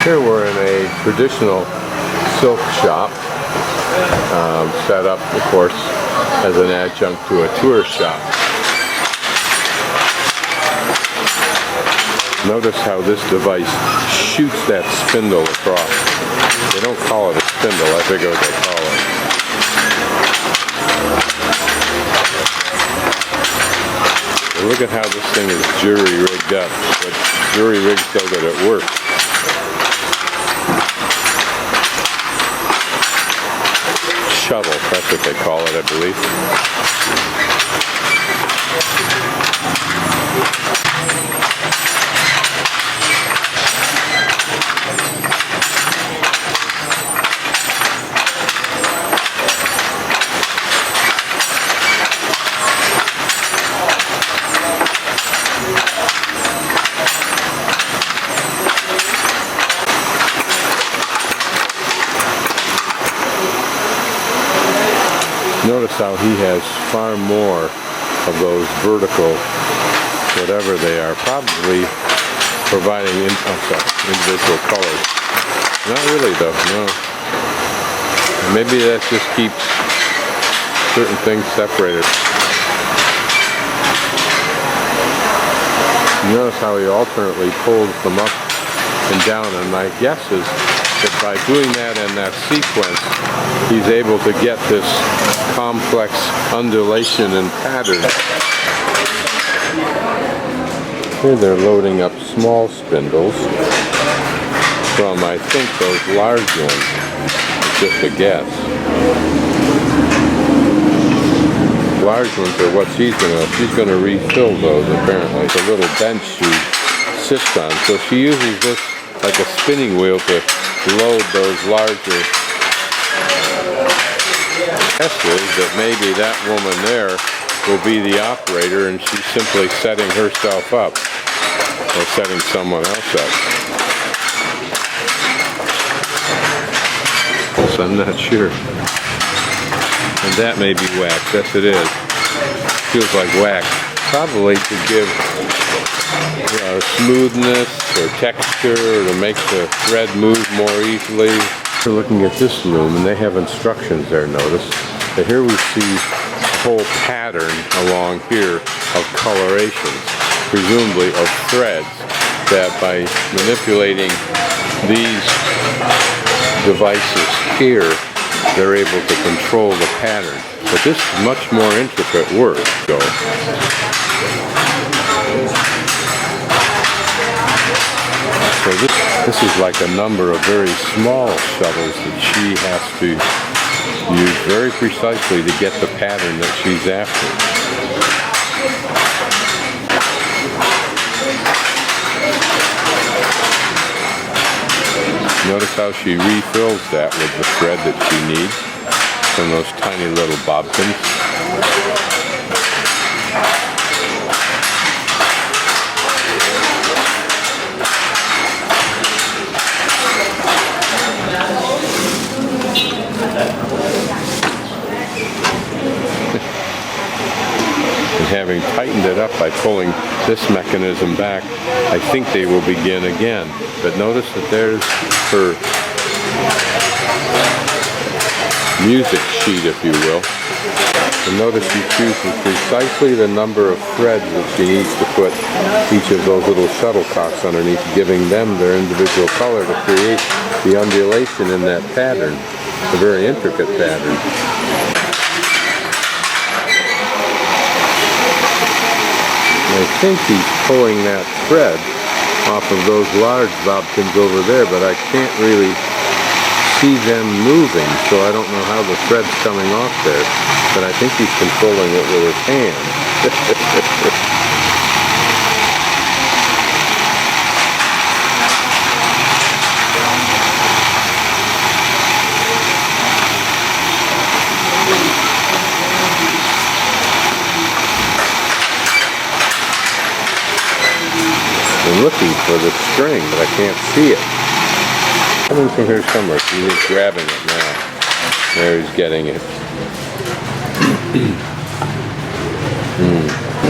Here we're in a traditional silk shop, set up, of course, as an adjunct to a tourist shop. Notice how this device shoots that spindle across. They don't call it a spindle, I forget what they call it. But look at how this thing is jury-rigged up, but jury-rigged so that it works. Shuttle, that's what they call it, I believe. Notice how he has far more of those vertical, whatever they are, probably providing individual colors. Not really though, no. Maybe that just keeps certain things separated. Notice how he alternately pulls them up and down, and my guess is that by doing that in that sequence, he's able to get this complex undulation and pattern. Here they're loading up small spindles from, I think, those large ones. Just a guess. Large ones are what she's gonna refill those, apparently. It's a little bench she sits on. So she uses this like a spinning wheel to load those larger. Guess is that maybe that woman there will be the operator and she's simply setting herself up or setting someone else up. So I'm not sure. And that may be wax. Yes, it is. Feels like wax. Probably to give smoothness or texture, or to make the thread move more easily. We're looking at this loom, and they have instructions there, notice. But here we see a whole pattern along here of colorations, presumably of threads, that by manipulating these devices here, they're able to control the pattern. But this is much more intricate work, though. So this is like a number of very small shuttles that she has to use very precisely to get the pattern that she's after. Notice how she refills that with the thread that she needs from those tiny little bobbins. Having tightened it up by pulling this mechanism back, I think they will begin again. But notice that there's her music sheet, if you will. And notice she chooses precisely the number of threads that she needs to put each of those little shuttlecocks underneath, giving them their individual color to create the undulation in that pattern, a very intricate pattern. I think he's pulling that thread off of those large bobkins over there, but I can't really see them moving, so I don't know how the thread's coming off there. But I think he's controlling it with his hand. I'm looking for the string, but I can't see it. Coming from here somewhere, so he's grabbing it now. There, he's getting it.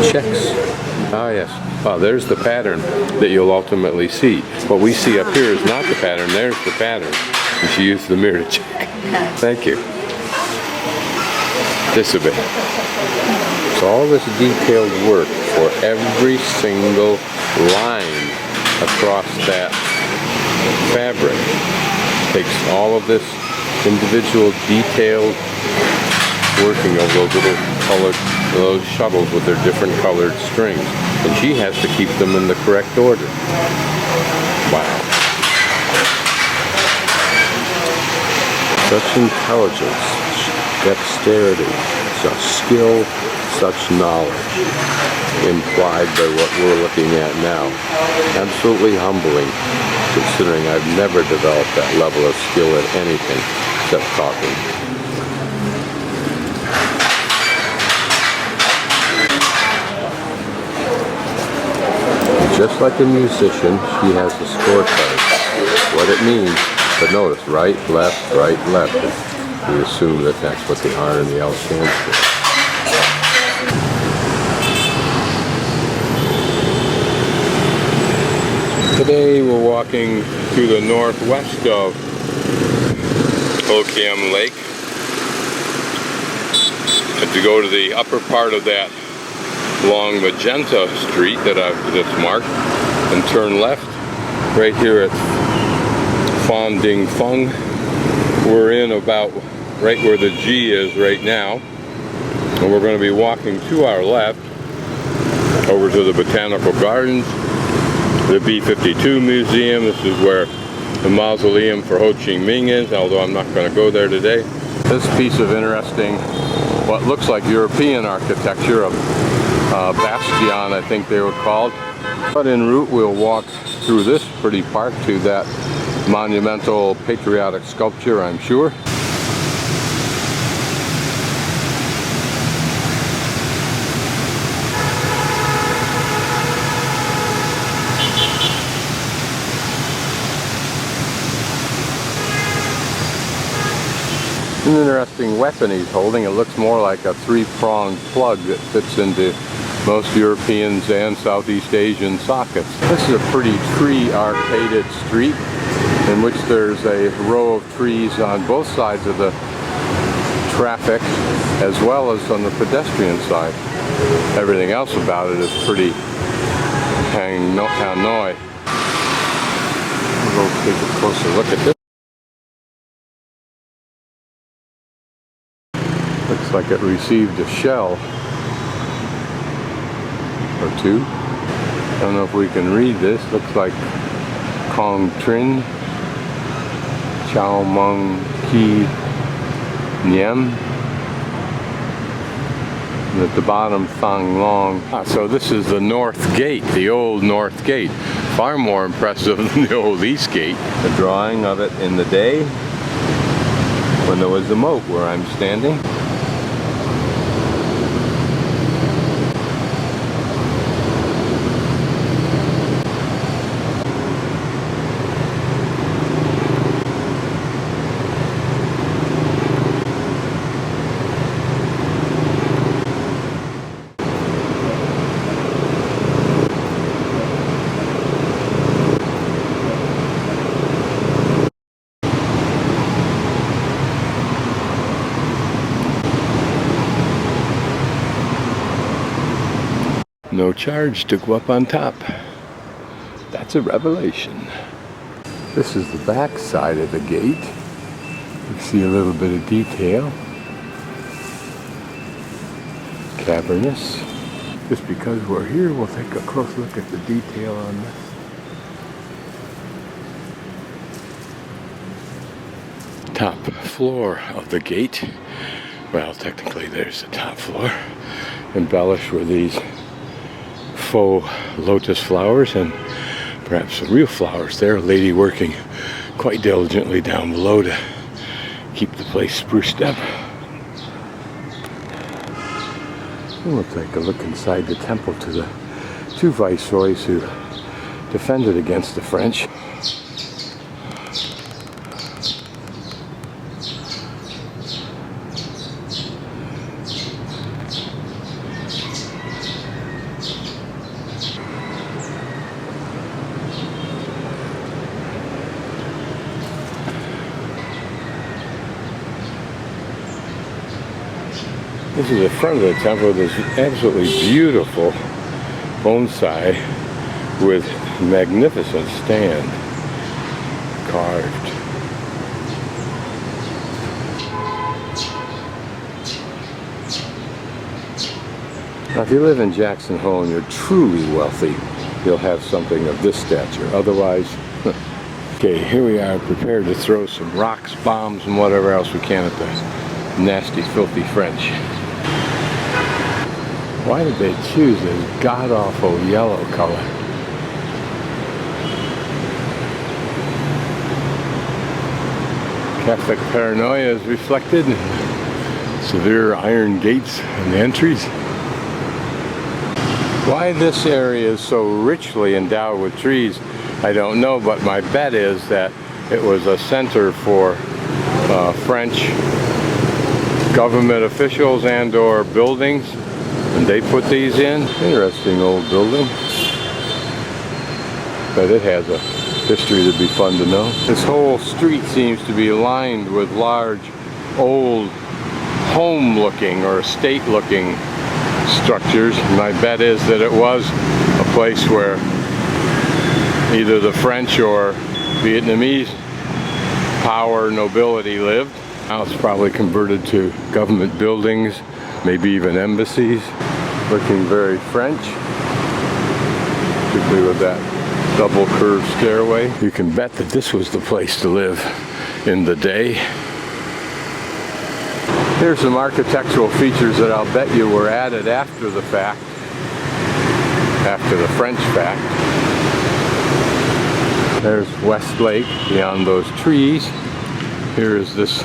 checks. Ah yes, there's the pattern that you'll ultimately see. What we see up here is not the pattern, there's the pattern. And she used the mirror to check. Thank you. Disobey. So all this detailed work for every single line across that fabric takes all of this individual detailed working of those little colored, those shuttles with their different colored strings. And she has to keep them in the correct order. Wow. Such intelligence, dexterity, such skill, such knowledge implied by what we're looking at now. Absolutely humbling, considering I've never developed that level of skill at anything except talking. Just like a musician, she has a scorecard. What it means, but notice, right, left, left. We assume that that's what the R and the L stands for. Today we're walking to the northwest of Okiam Lake. And to go to the upper part of that long magenta street that's marked and turn left right here at Phan Ding Phung. We're in about right where the G is right now, and we're going to be walking to our left over to the Botanical Gardens, the B-52 Museum. This is where the mausoleum for Ho Chi Minh is, although I'm not going to go there today. This piece of interesting, what looks like European architecture, of Bastion, I think they were called. But en route we'll walk through this pretty park to that monumental patriotic sculpture, I'm sure. An interesting weapon he's holding. It looks more like a three-pronged plug that fits into most Europeans and Southeast Asian sockets. This is a pretty tree-arcaded street in which there's a row of trees on both sides of the traffic as well as on the pedestrian side. Everything else about it is pretty Hanoi. We'll go take a closer look at this. Looks like it received a shell or two. I don't know if we can read this. Looks like Kong Trin, Chow Mung Ki Niem. And at the bottom, Thang Long. So this is the North Gate, the old North Gate. Far more impressive than the old East Gate. A drawing of it in the day when there was a moat where I'm standing. No charge to go up on top. That's a revelation. This is the back side of the gate. You see a little bit of detail. Cavernous. Just because we're here, we'll take a close look at the detail on this. Top floor of the gate. Well, technically there's the top floor. Embellished with these faux lotus flowers and perhaps some real flowers there. A lady working quite diligently down below to keep the place spruced up. And we'll take a look inside the temple to the two viceroys who defended against the French. This is the front of the temple. This absolutely beautiful bonsai with magnificent stand carved. Now, if you live in Jackson Hole and you're truly wealthy, you'll have something of this stature. Otherwise, okay, here we are prepared to throw some rocks, bombs, and whatever else we can at the nasty, filthy French. Why did they choose this god-awful yellow color? Catholic paranoia is reflected in severe iron gates and the entries. Why this area is so richly endowed with trees, I don't know, but my bet is that it was a center for French government officials and or buildings, and they put these in. Interesting old building, but it has a history that'd be fun to know. This whole street seems to be lined with large, old, home-looking or estate-looking structures. My bet is that it was a place where either the French or Vietnamese power nobility lived. Now it's probably converted to government buildings, maybe even embassies. Looking very French, particularly with that double curved stairway. You can bet that this was the place to live in the day. Here's some architectural features that I'll bet you were added after the fact, after the French fact. There's West Lake beyond those trees. Here is this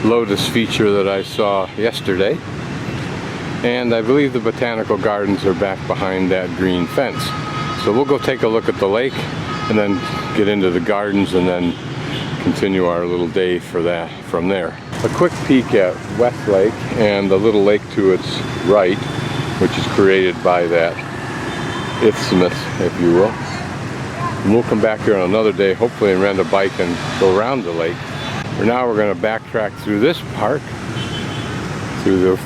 lotus feature that I saw yesterday. And I believe the botanical gardens are back behind that green fence. So we'll go take a look at the lake and then get into the gardens and then continue our little day for that from there. A quick peek at West Lake and the little lake to its right, which is created by that isthmus, if you will. And we'll come back here on another day, hopefully, and rent a bike and go around the lake. For now, we're going to backtrack through this park, through the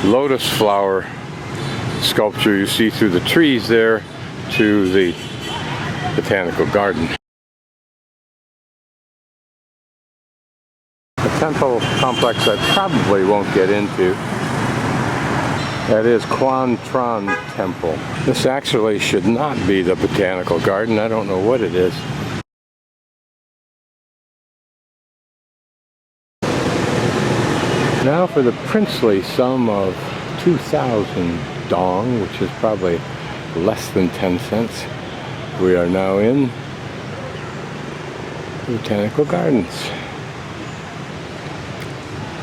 lotus flower sculpture you see through the trees there, to the botanical garden. A temple complex I probably won't get into. That is Quan Temple. This actually should not be the botanical garden. I don't know what it is. Now for the princely sum of 2,000 dong, which is probably less than 10 cents. We are now in Botanical Gardens.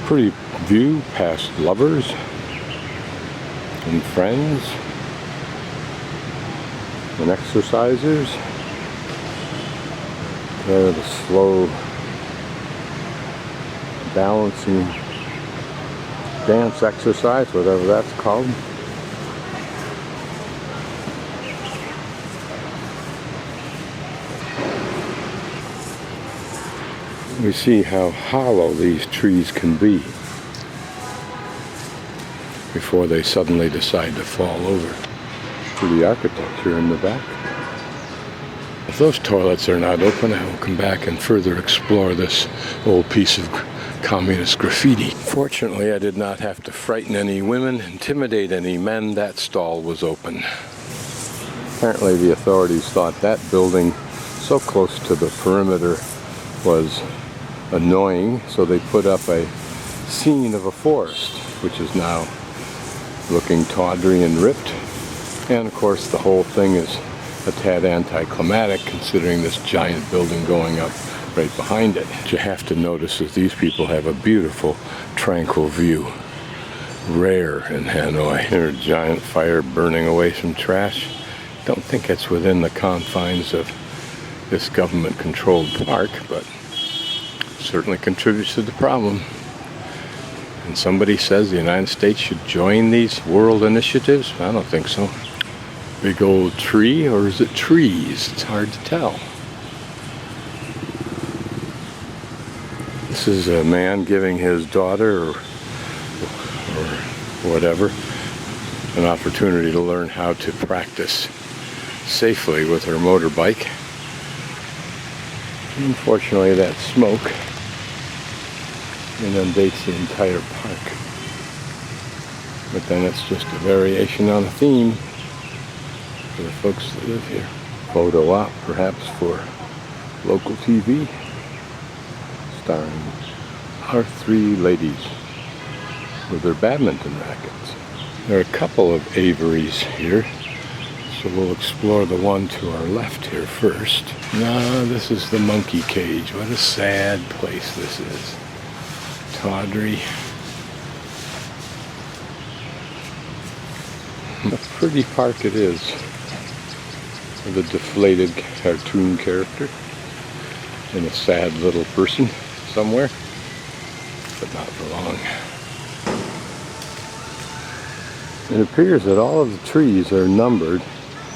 Pretty view past lovers and friends and exercisers. There, the slow balancing dance exercise, whatever that's called. We see how hollow these trees can be before they suddenly decide to fall over. Pretty architecture in the back. If those toilets are not open, I will come back and further explore this old piece of communist graffiti. Fortunately, I did not have to frighten any women, intimidate any men. That stall was open. Apparently the authorities thought that building so close to the perimeter was annoying, so they put up a scene of a forest, which is now looking tawdry and ripped. And of course the whole thing is a tad anticlimactic, considering this giant building going up right behind it. What you have to notice is these people have a beautiful, tranquil view. Rare in Hanoi. There's a giant fire burning away some trash. Don't think it's within the confines of this government-controlled park, but certainly contributes to the problem. And somebody says the United States should join these world initiatives? I don't think so. Big old tree, or is it trees? It's hard to tell. The This is a man giving his daughter or whatever an opportunity to learn how to practice safely with her motorbike. Unfortunately, that smoke inundates the entire park. But then it's just a variation on a theme for the folks that live here. Photo op, perhaps, for local TV, starring our three ladies with their badminton rackets. There are a couple of aviaries here, so we'll explore the one to our left here first. No, this is the monkey cage. What a sad place this is. Tawdry. A pretty park it is, with a deflated cartoon character and a sad little person somewhere, but not for long. It appears that all of the trees are numbered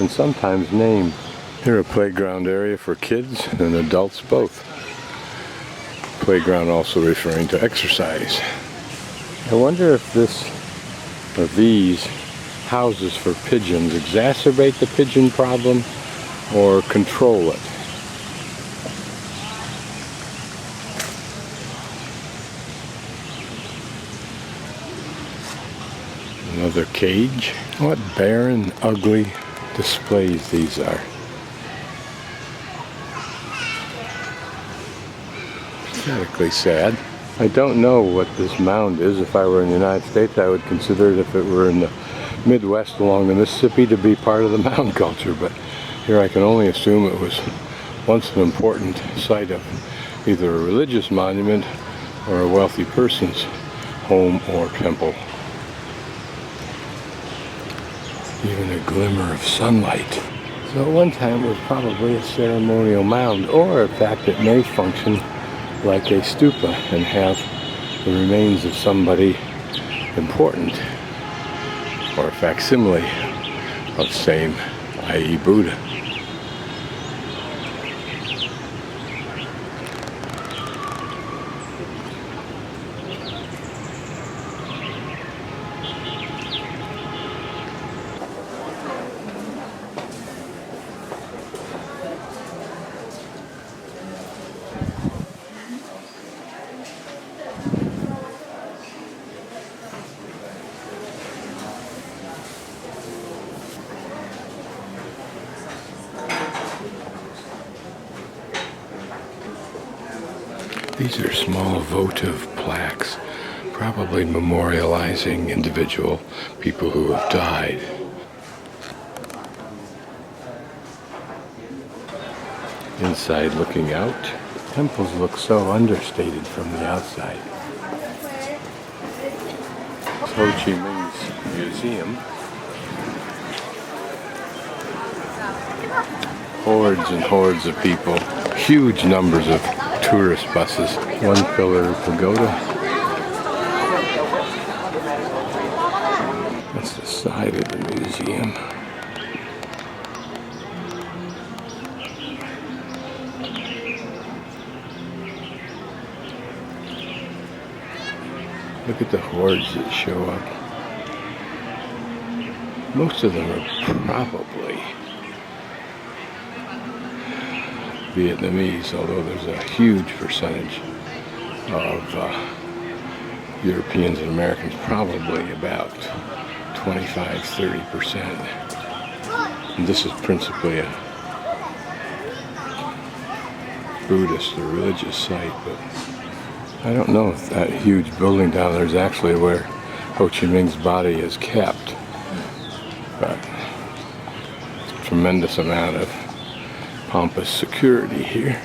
and sometimes named. Here, a playground area for kids and adults both. Playground also referring to exercise. I wonder if this or these houses for pigeons exacerbate the pigeon problem or control it. Another cage. What barren, ugly displays these are. Pathetically sad. I don't know what this mound is. If I were in the United States, I would consider it, if it were in the Midwest along the Mississippi, to be part of the mound culture, but here I can only assume it was once an important site of either a religious monument or a wealthy person's home or temple. Even a glimmer of sunlight. So at one time it was probably a ceremonial mound, or in fact it may function like a stupa and have the remains of somebody important, or a facsimile of same, i.e. Buddha. These are small votive plaques, probably memorializing individual people who have died. Inside looking out, temples look so understated from the outside. Ho Chi Minh's museum. Hordes and hordes of people, huge numbers of tourist buses. One pillar pagoda. That's the side of the museum. Look at the hordes that show up. Most of them are probably Vietnamese, although there's a huge percentage of Europeans and Americans, probably about 25-30%. And this is principally a Buddhist or religious site, but I don't know if that huge building down there is actually where Ho Chi Minh's body is kept. But it's a tremendous amount of pompous security here,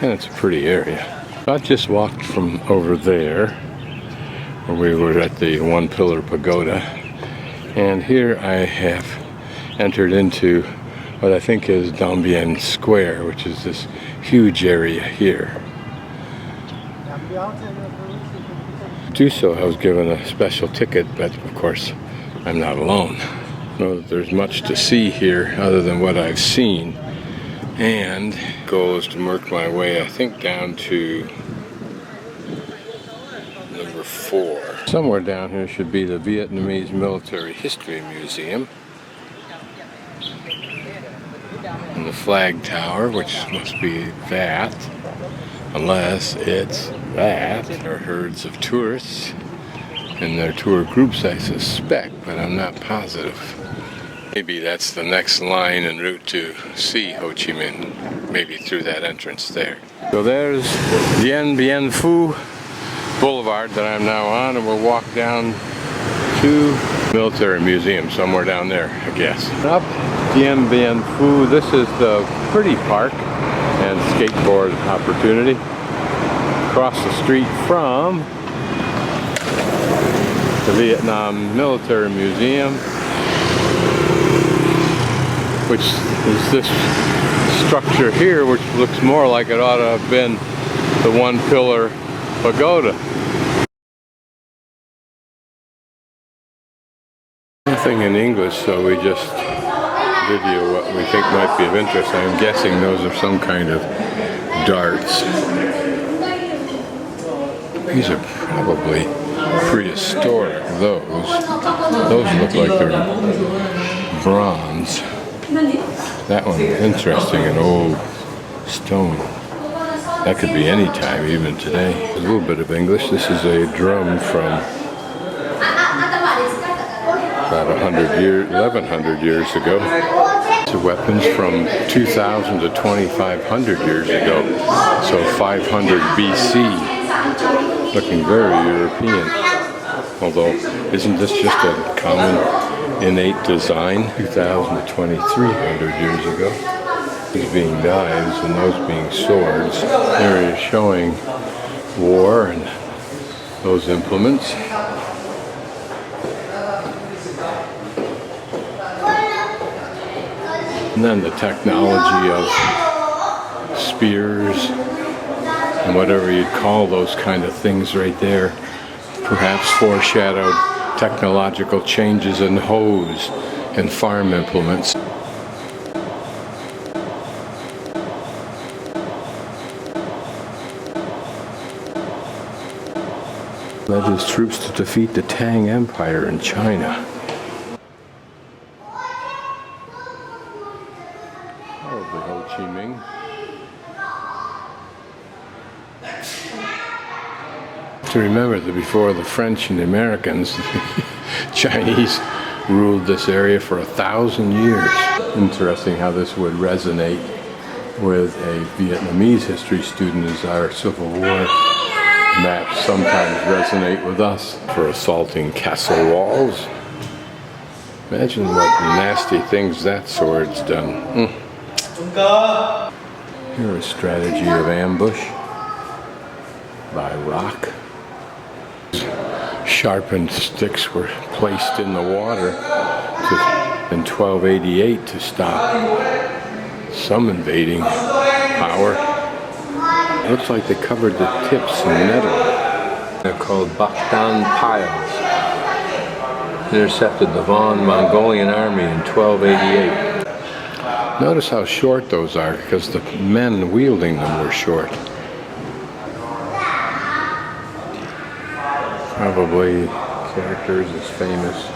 and it's a pretty area. I just walked from over there, where we were at the one pillar pagoda, and here I have entered into what I think is Dong Bien Square, which is this huge area here. To do so, I was given a special ticket, but of course I'm not alone. I know that there's much to see here other than what I've seen, and the goal is to work my way, I think, down to floor. Somewhere down here should be the Vietnamese Military History Museum. And the flag tower, which must be that, unless it's that. There are herds of tourists in their tour groups, I suspect, but I'm not positive. Maybe that's the next line en route to see Ho Chi Minh, maybe through that entrance there. So there's Dien Bien Phu Boulevard that I'm now on, and we'll walk down to Military Museum, somewhere down there, I guess. Up Dien Bien Phu, this is the pretty park and skateboard opportunity. Across the street from the Vietnam Military Museum, which is this structure here, which looks more like it ought to have been the one pillar pagoda. Nothing in English, so we just give you what we think might be of interest. I'm guessing those are some kind of darts. These are probably prehistoric, those look like they're bronze. That one is interesting, an old stone. That could be any time, even today. A little bit of English. This is a drum from about 1,100 years ago. It's weapons from 2,000 to 2,500 years ago. So 500 BC. Looking very European. Although, isn't this just a common innate design? 2,000 to 2,300 years ago. These being knives and those being swords. Here is showing war and those implements. And then the technology of spears and whatever you'd call those kind of things right there, perhaps foreshadowed technological changes in hoes and farm implements. Led his troops to defeat the Tang Empire in China. Probably Ho Chi Minh. To remember that before the French and the Americans, the Chinese ruled this area for 1,000 years. Interesting how this would resonate with a Vietnamese history student as our Civil War maps sometimes resonate with us for assaulting castle walls. Imagine what nasty things that sword's done. Here a strategy of ambush by rock. Sharpened sticks were placed in the water in 1288 to stop some invading power. It looks like they covered the tips in metal. They're called Bakhtan piles. Intercepted the Von Mongolian army in 1288. Notice how short those are, because the men wielding them were short. Probably characters as famous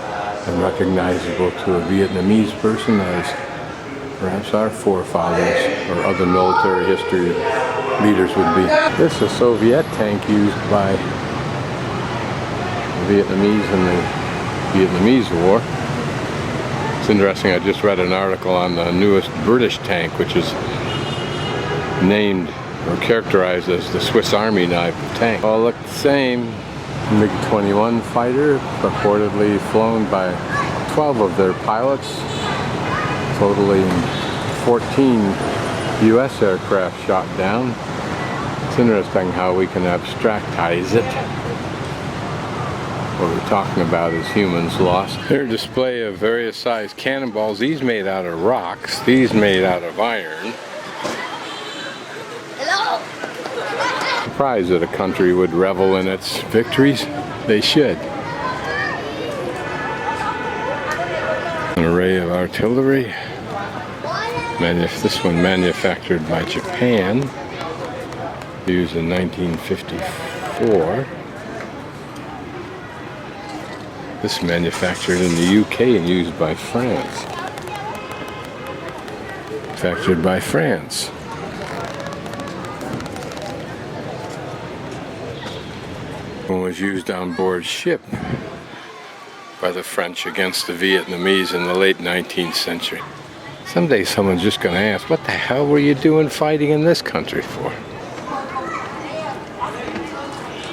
and recognizable to a Vietnamese person as perhaps our forefathers or other military history leaders would be. This is a Soviet tank used by the Vietnamese in the Vietnamese War. It's interesting, I just read an article on the newest British tank, which is named or characterized as the Swiss Army knife tank. All look the same. MiG-21 fighter, purportedly flown by 12 of their pilots, totaling 14 U.S. aircraft shot down. It's interesting how we can abstractize it. What we're talking about is humans lost. Here, a display of various size cannonballs. These made out of rocks, these made out of iron. Hello. Surprised that a country would revel in its victories. They should. An array of artillery. This one manufactured by Japan, used in 1954. This manufactured in the UK and used by France. Manufactured by France. One was used on board ship by the French against the Vietnamese in the late 19th century. Someday someone's just going to ask, what the hell were you doing fighting in this country for?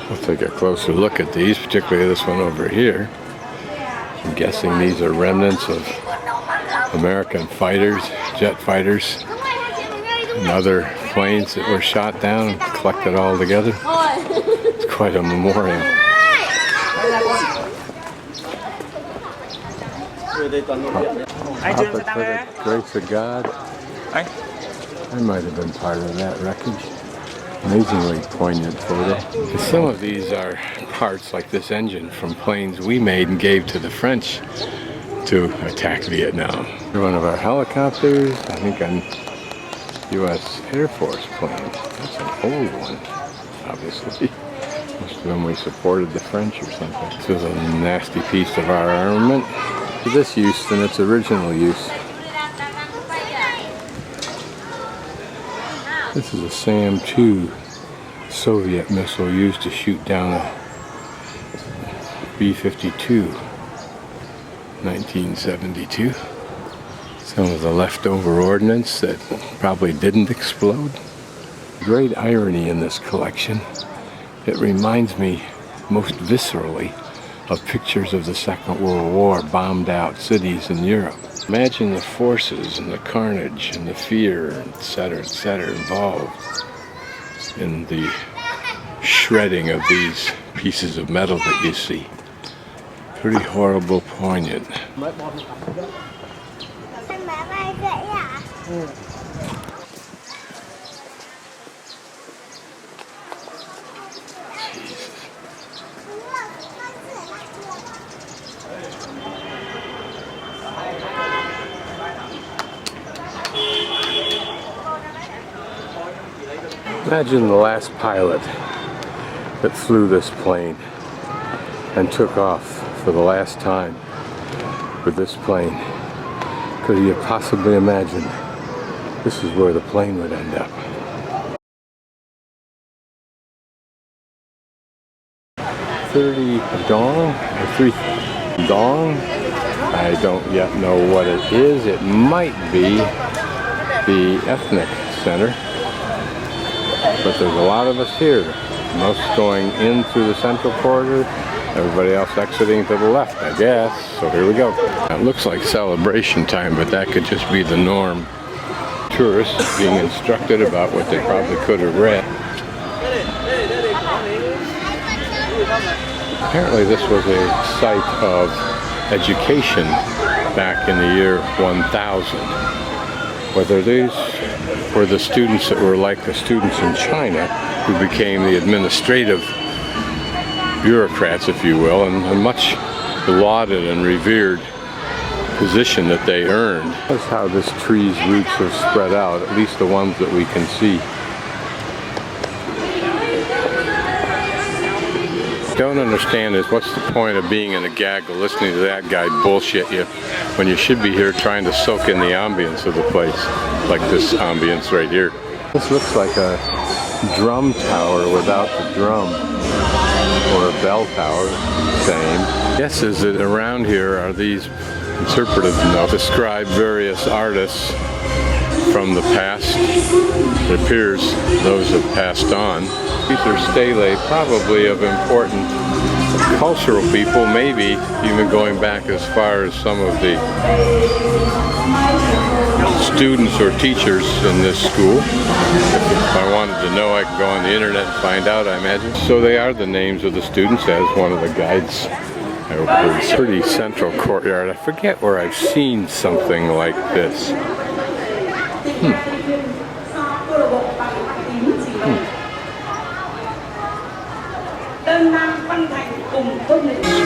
We'll take a closer look at these, particularly this one over here. I'm guessing these are remnants of American fighters, jet fighters, and other planes that were shot down and collected all together. It's quite a memorial. For the grace of God. I might have been part of that wreckage. Amazingly poignant photo. Some of these are parts like this engine from planes we made and gave to the French to attack Vietnam. One of our helicopters, I think on U.S. Air Force planes. That's an old one, obviously. Must have been we supported the French or something. This is a nasty piece of our armament. For this use than its original use. This is a SAM-2 Soviet missile used to shoot down a B-52, 1972. Some of the leftover ordnance that probably didn't explode. Great irony in this collection. It reminds me most viscerally of pictures of the Second World War bombed out cities in Europe. Imagine the forces and the carnage and the fear, etc., involved in the shredding of these pieces of metal that you see. Pretty horrible, poignant. Imagine the last pilot that flew this plane and took off for the last time with this plane. Could you possibly imagine this is where the plane would end up? $30 dong or $3 dong. I don't yet know what it is. It might be the ethnic center. But there's a lot of us here, most going in through the central corridor, everybody else exiting to the left, I guess. So here we go. It looks like celebration time, but that could just be the norm. Tourists being instructed about what they probably could have read. Apparently this was a site of education back in the year 1000. Whether these were the students that were like the students in China, who became the administrative bureaucrats, if you will, and a much lauded and revered position that they earned. That's how this tree's roots have spread out, at least the ones that we can see. Don't understand is what's the point of being in a gaggle listening to that guy bullshit you when you should be here trying to soak in the ambience of the place, like this ambience right here. This looks like a drum tower without the drum, or a bell tower, same. Guesses that around here are these interpretive notes describe various artists from the past. It appears those have passed on. These are stelae, probably of important cultural people, maybe even going back as far as some of the students or teachers in this school. If I wanted to know, I could go on the internet and find out, I imagine. So they are the names of the students, as one of the guides. A pretty central courtyard. I forget where I've seen something like this.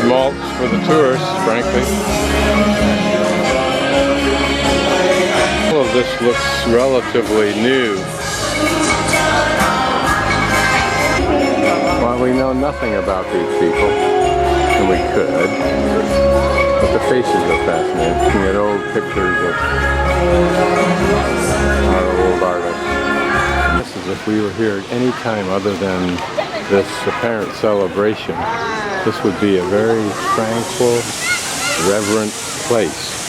Schmaltz for the tourists, frankly. All of this looks relatively new. Well, we know nothing about these people. and we could. But the faces are fascinating. You can get old pictures of our old artists. And this is if we were here at any time other than this apparent celebration, this would be a very tranquil, reverent place.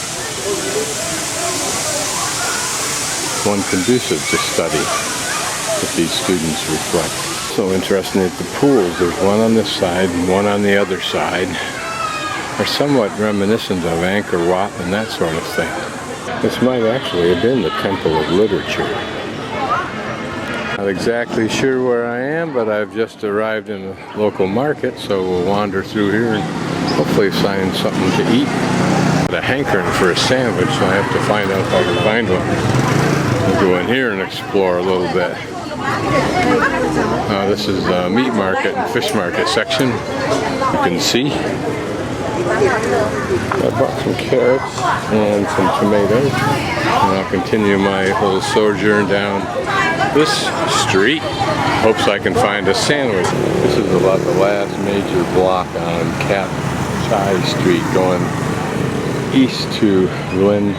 One conducive to study that these students reflect. So interesting at the pools, there's one on this side and one on the other side. They're somewhat reminiscent of Angkor Wat and that sort of thing. This might actually have been the Temple of Literature. Not exactly sure where I am, but I've just arrived in a local market, so we'll wander through here and hopefully find something to eat. Got a hankering for a sandwich, so I have to find out if I can find one. We'll go in here and explore a little bit. This is the meat market and fish market section. You can see. I bought some carrots and some tomatoes. And I'll continue my little sojourn down this street. Hopes I can find a sandwich. This is about the last major block on Cap Chai Street going east to Nguyen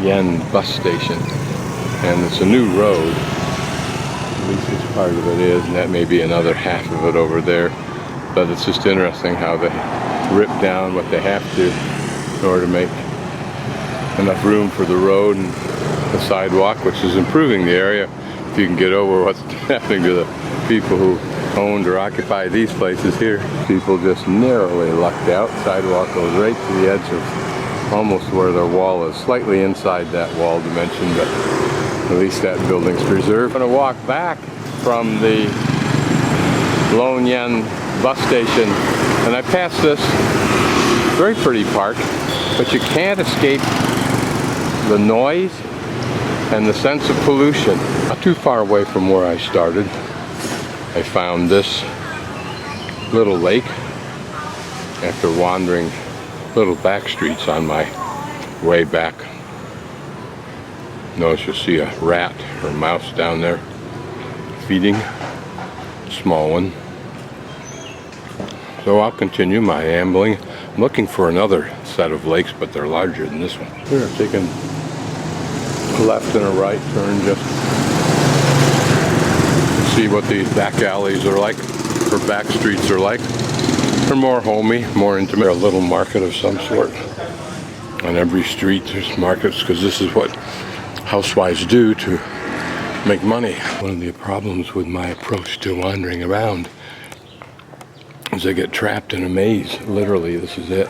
Yen bus station. And it's a new road, at least this part of it is, and that may be another half of it over there. But it's just interesting how they rip down what they have to in order to make enough room for the road and the sidewalk, which is improving the area. If you can get over what's happening to the people who owned or occupied these places here. People just narrowly lucked out. Sidewalk goes right to the edge of almost where their wall is, slightly inside that wall dimension, but at least that building's preserved. I'm going to walk back from the Nguyen Yen bus station, and I passed this very pretty park, but you can't escape the noise and the sense of pollution. Not too far away from where I started, I found this little lake after wandering little back streets on my way back. Notice you'll see a rat or mouse down there feeding, a small one. So I'll continue my ambling. I'm looking for another set of lakes, but they're larger than this one. Here I'm taking a left and a right turn just to see what these back alleys are like, or back streets are like. They're more homey, more intimate. They're a little market of some sort. On every street there's markets, because this is what housewives do to make money. One of the problems with my approach to wandering around is I get trapped in a maze. Literally, this is it.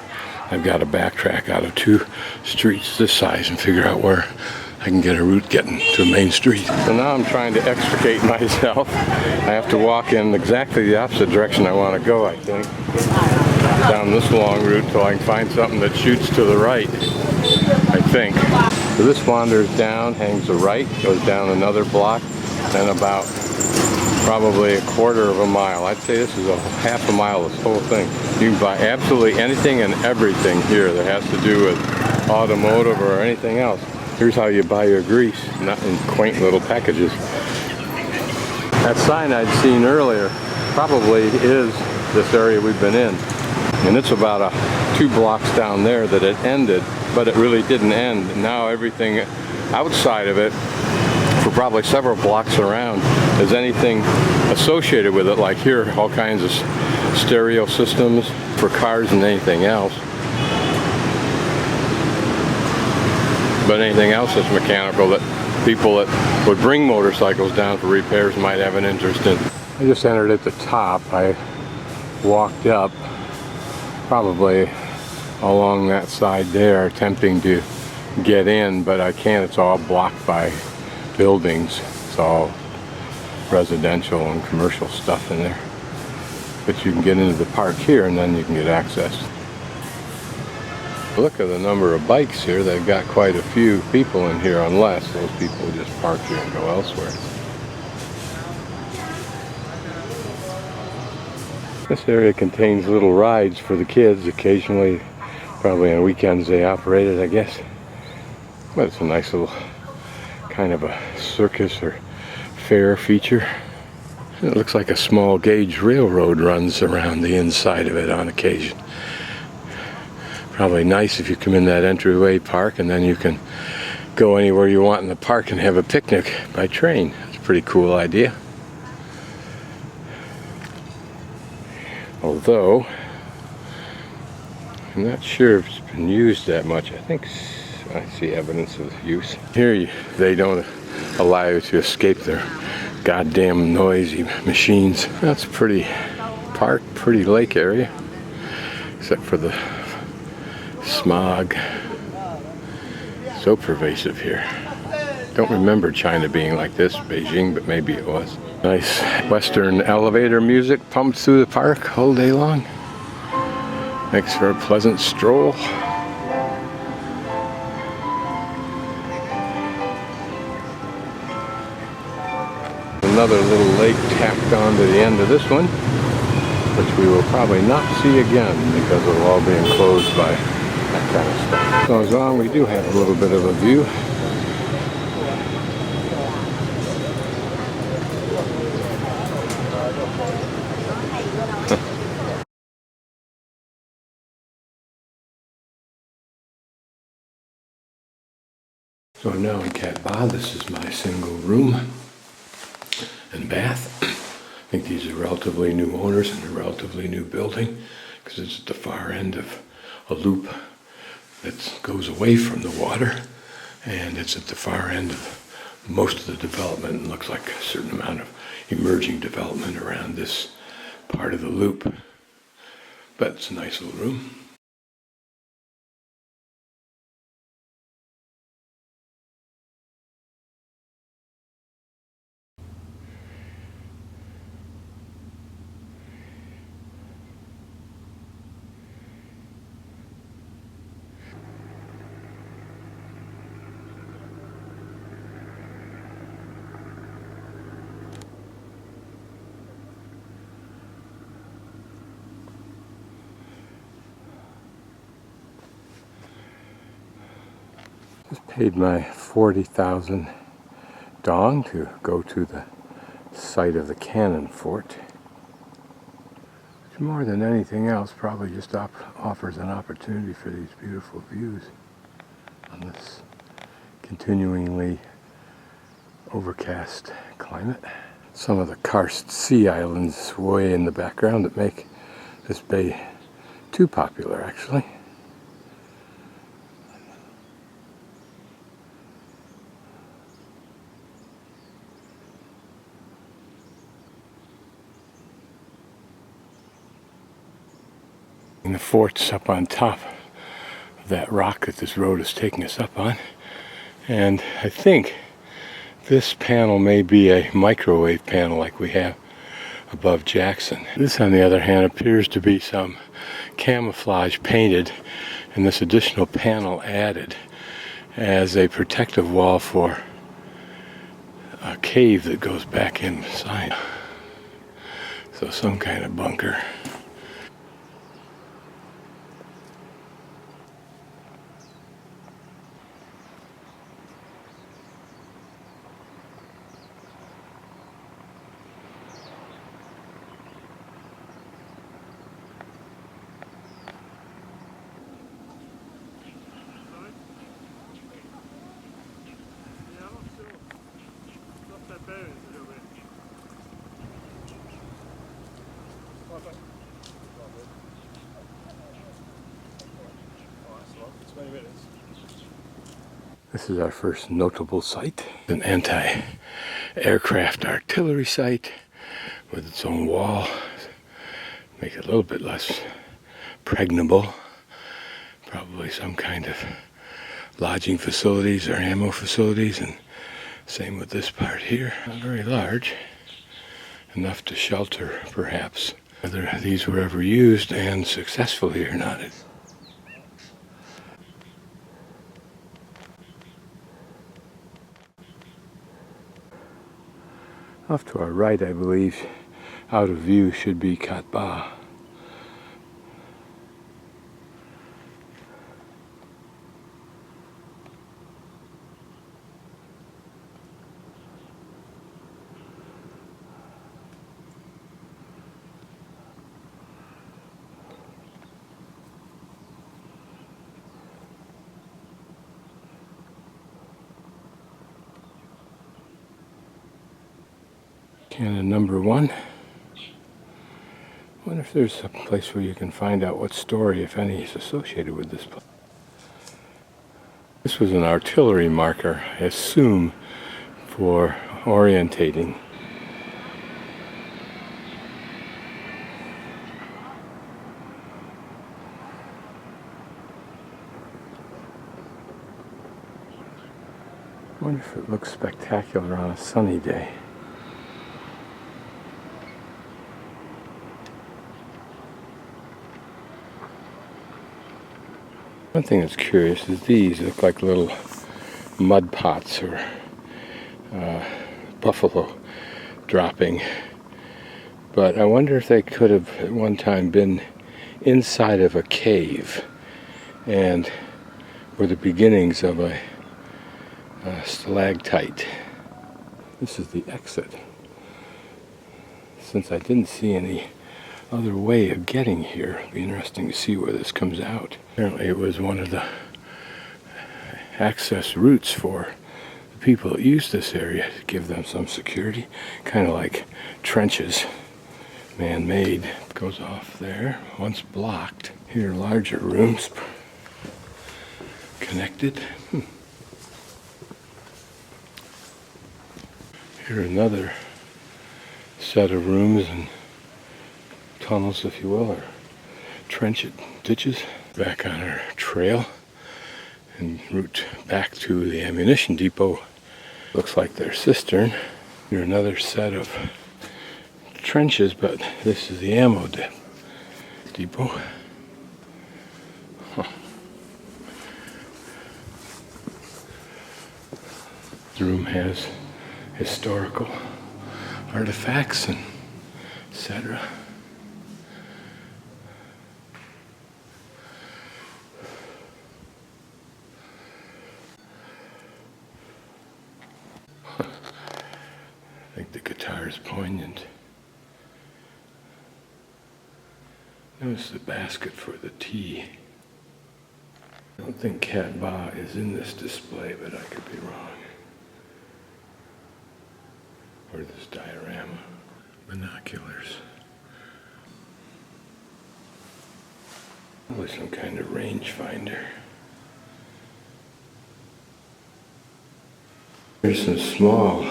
I've got to backtrack out of 2 streets this size and figure out where I can get a route getting to a main street. So now I'm trying to extricate myself. I have to walk in exactly the opposite direction I want to go, I think. Down this long route till I can find something that shoots to the right, I think. So this wanders down, hangs a right, goes down another block, then about probably a quarter of a mile. I'd say this is a half a mile, this whole thing. You can buy absolutely anything and everything here that has to do with automotive or anything else. Here's how you buy your grease, not in quaint little packages. That sign I'd seen earlier probably is this area we've been in. And it's about 2 blocks down there that it ended, but it really didn't end. Now everything outside of it, for probably several blocks around, is anything associated with it, like here, all kinds of stereo systems for cars and anything else. But anything else that's mechanical that people that would bring motorcycles down for repairs might have an interest in. I just entered at the top. I walked up probably along that side there, attempting to get in, but I can't. It's all blocked by buildings. It's all residential and commercial stuff in there. But you can get into the park here and then you can get access. Look at the number of bikes here. They've got quite a few people in here, unless those people just park here and go elsewhere. This area contains little rides for the kids. Occasionally, probably on weekends they operate it, I guess. But it's a nice little kind of a circus or fair feature. It looks like a small gauge railroad runs around the inside of it on occasion. Probably nice if you come in that entryway park and then you can go anywhere you want in the park and have a picnic by train. It's a pretty cool idea. Although, I'm not sure if it's been used that much. I think I see evidence of use. Here they don't allow you to escape their goddamn noisy machines. That's a pretty park, pretty lake area, except for the smog. So pervasive here. Don't remember China being like this, Beijing, but maybe it was. Nice Western elevator music pumped through the park all day long. Makes for a pleasant stroll. Another little lake tacked on to the end of this one, which we will probably not see again because it'll all be enclosed by that kind of stuff. So as long we do have a little bit of a view. So now in Cat Ba, this is my single room and bath. I think these are relatively new owners and a relatively new building because it's at the far end of a loop that goes away from the water, and it's at the far end of most of the development. It looks like a certain amount of emerging development around this part of the loop, but it's a nice little room. Just paid my 40,000 dong to go to the site of the cannon fort, which more than anything else probably just offers an opportunity for these beautiful views on this continuingly overcast climate. Some of the karst sea islands way in the background that make this bay too popular, actually. And the fort's up on top of that rock that this road is taking us up on. And I think this panel may be a microwave panel like we have above Jackson. This, on the other hand, appears to be some camouflage painted and this additional panel added as a protective wall for a cave that goes back inside. So some kind of bunker. This is our first notable site, an anti-aircraft artillery site with its own wall. Make it a little bit less pregnable. Probably some kind of lodging facilities or ammo facilities, and same with this part here. Not very large, enough to shelter perhaps. Whether these were ever used and successfully or not. Off to our right, I believe, out of view should be Cat Ba. Cannon number 1. I wonder if there's a place where you can find out what story, if any, is associated with this place. This was an artillery marker, I assume, for orientating. I wonder if it looks spectacular on a sunny day. One thing that's curious is these look like little mud pots or buffalo dropping. But I wonder if they could have at one time been inside of a cave and were the beginnings of a stalactite. This is the exit. Since I didn't see any other way of getting here, it'll be interesting to see where this comes out. Apparently it was one of the access routes for the people that use this area to give them some security, kind of like trenches, man-made. Goes off there, once blocked. Here are larger rooms connected. Here another set of rooms and tunnels, if you will, or trench ditches. Back on our trail en route back to the ammunition depot. Looks like their cistern. Here another set of trenches, but this is the ammo depot. Huh. The room has historical artifacts and etc. I think the guitar is poignant. Notice the basket for the tea. I don't think Cat Ba is in this display, but I could be wrong. Or this diorama. Binoculars. Probably some kind of rangefinder. Here's some small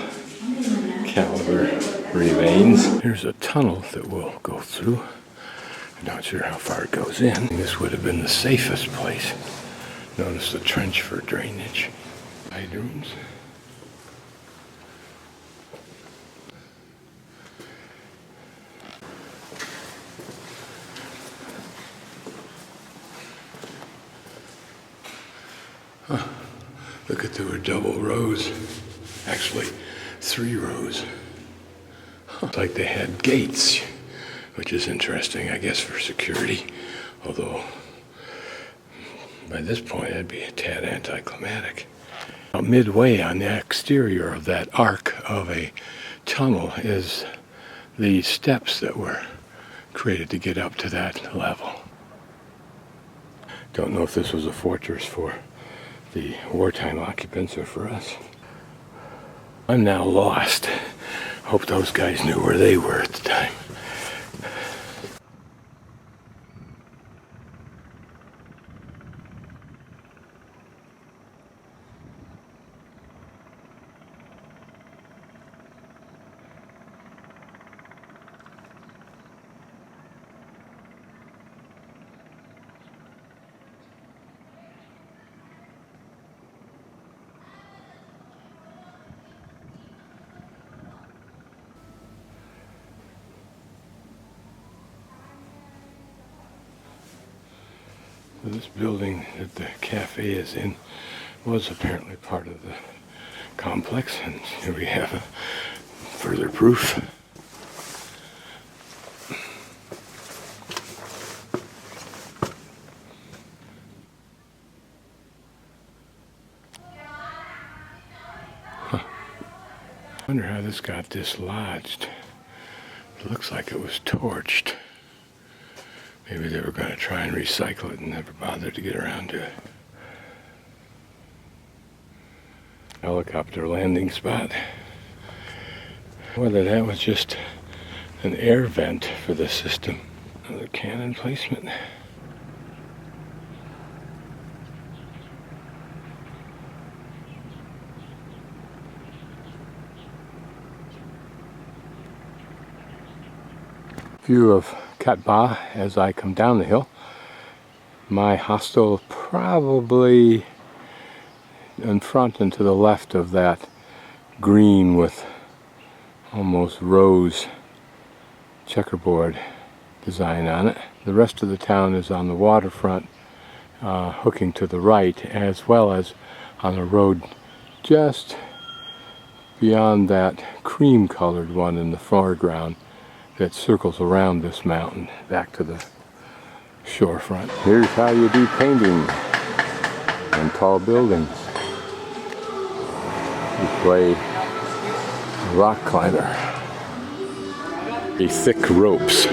caliber remains. Here's a tunnel that we'll go through. I'm not sure how far it goes in. This would have been the safest place. Notice the trench for drainage. Side rooms. Huh. Look at, there were double rows. Actually, 3 rows. Huh. It's like they had gates, which is interesting, I guess, for security. Although, by this point, that'd be a tad anticlimactic. Midway on the exterior of that arc of a tunnel is the steps that were created to get up to that level. Don't know if this was a fortress for the wartime occupants or for us. I'm now lost. Hope those guys knew where they were at the time. This building that the cafe is in was apparently part of the complex, and here we have a further proof. Huh. I wonder how this got dislodged. It looks like it was torched. Maybe they were going to try and recycle it and never bothered to get around to it. Helicopter landing spot. Whether that was just an air vent for the system. Another cannon placement. View of Cat Ba as I come down the hill. My hostel probably in front and to the left of that green with almost rose checkerboard design on it. The rest of the town is on the waterfront, hooking to the right, as well as on a road just beyond that cream colored one in the foreground that circles around this mountain back to the shorefront. Here's how you do painting on tall buildings. You play rock climber. The thick ropes.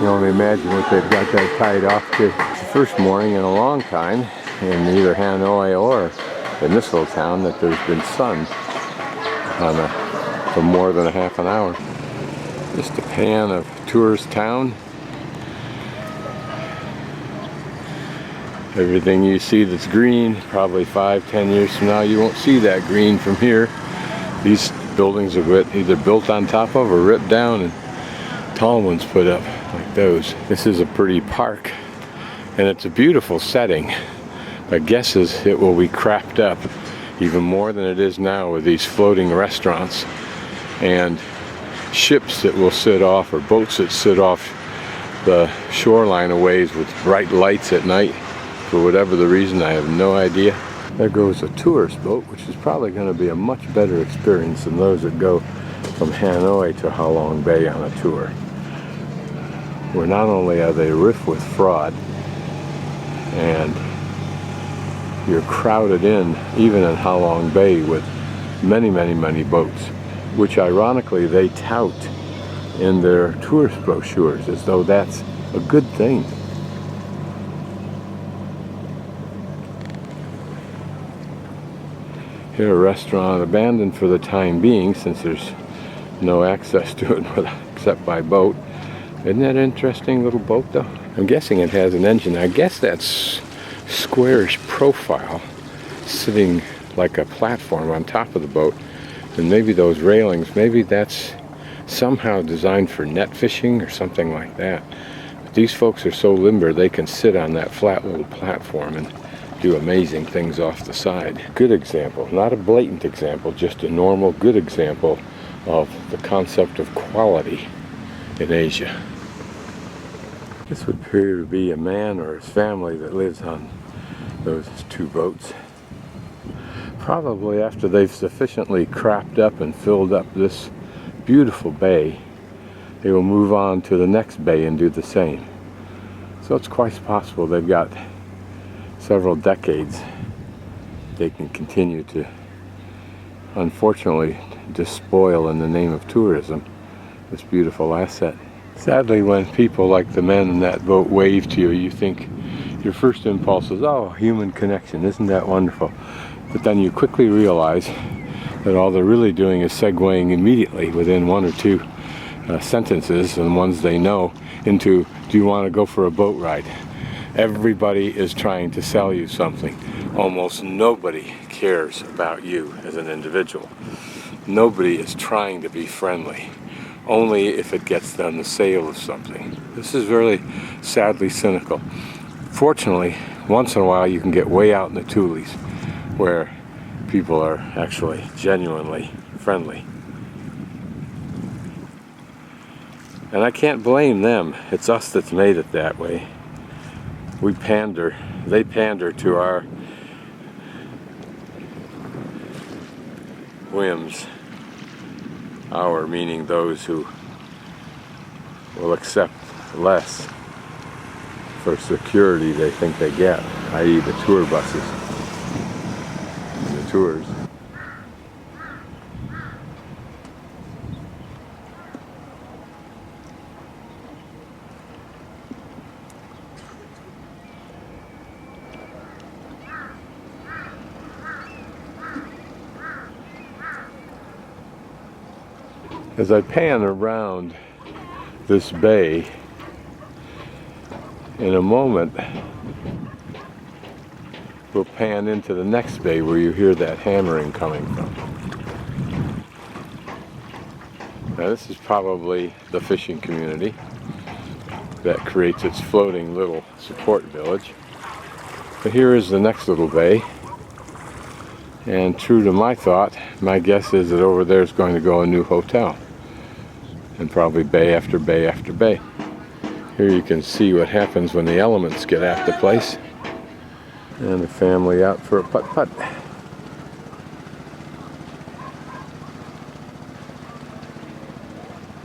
You only imagine what they've got that tied off to. It's the first morning in a long time in either Hanoi or in this little town that there's been sun for more than a half an hour. Just a pan of tourist town. Everything you see that's green, probably 5-10 years from now you won't see that green from here. These buildings are either built on top of or ripped down and tall ones put up like those. This is a pretty park and it's a beautiful setting. My guess is it will be crapped up even more than it is now with these floating restaurants and ships that will sit off, or boats that sit off the shoreline a ways with bright lights at night. For whatever the reason, I have no idea. There goes a tourist boat, which is probably going to be a much better experience than those that go from Hanoi to Ha Long Bay on a tour, where not only are they rife with fraud and you're crowded in, even in Ha Long Bay, with many boats, which ironically they tout in their tourist brochures as though that's a good thing. Here, a restaurant abandoned for the time being, since there's no access to it except by boat. Isn't that an interesting little boat though? I'm guessing it has an engine. I guess that's squarish profile sitting like a platform on top of the boat, and maybe those railings, maybe that's somehow designed for net fishing or something like that. But these folks are so limber they can sit on that flat little platform and do amazing things off the side. Good example, not a blatant example, just a normal good example of the concept of quality in Asia. This would appear to be a man or his family that lives on those two boats. Probably after they've sufficiently crapped up and filled up this beautiful bay, they will move on to the next bay and do the same. So it's quite possible they've got several decades they can continue to, unfortunately, despoil in the name of tourism this beautiful asset. Sadly, when people like the men in that boat wave to you, you think your first impulse is, oh, human connection, isn't that wonderful? But then you quickly realize that all they're really doing is segueing immediately within one or two sentences, and ones they know, into, do you want to go for a boat ride? Everybody is trying to sell you something. Almost nobody cares about you as an individual. Nobody is trying to be friendly, only if it gets them the sale of something. This is really sadly cynical. Fortunately, once in a while you can get way out in the Tules where people are actually genuinely friendly. And I can't blame them. It's us that's made it that way. We pander, they pander to our whims. Our meaning those who will accept less for security they think they get, i.e. the tour buses and the tours. As I pan around this bay, in a moment we'll pan into the next bay where you hear that hammering coming from. Now this is probably the fishing community that creates its floating little support village. But here is the next little bay. And true to my thought, my guess is that over there is going to go a new hotel. And probably bay after bay after bay. Here you can see what happens when the elements get at the place. And the family out for a putt-putt.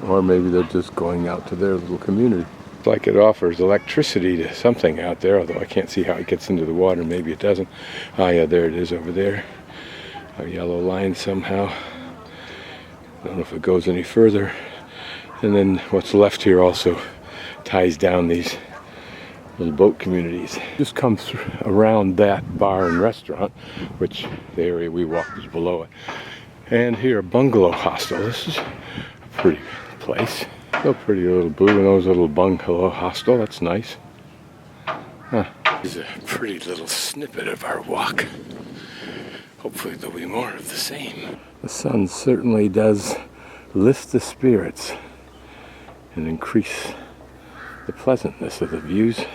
Or maybe they're just going out to their little community. It's like it offers electricity to something out there, although I can't see how it gets into the water. Maybe it doesn't. Ah, yeah, there it is over there. A yellow line somehow. I don't know if it goes any further. And then what's left here also ties down these little boat communities. Just come around that bar and restaurant, which the area we walked is below it. And here, a bungalow hostel. This is a pretty place. So pretty little Bougainville's little bungalow hostel. That's nice. Huh. This is a pretty little snippet of our walk. Hopefully there'll be more of the same. The sun certainly does lift the spirits and increase the pleasantness of the views.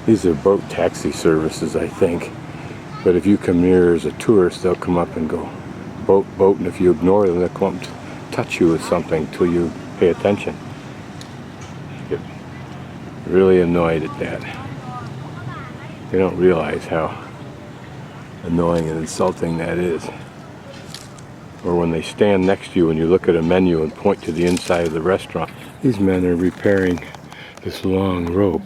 These are boat taxi services, I think. But if you come here as a tourist, they'll come up and go boat, boat, and if you ignore them, they'll come up to touch you with something till you pay attention. You get really annoyed at that. They don't realize how annoying and insulting that is. Or when they stand next to you and you look at a menu and point to the inside of the restaurant. These men are repairing this long rope.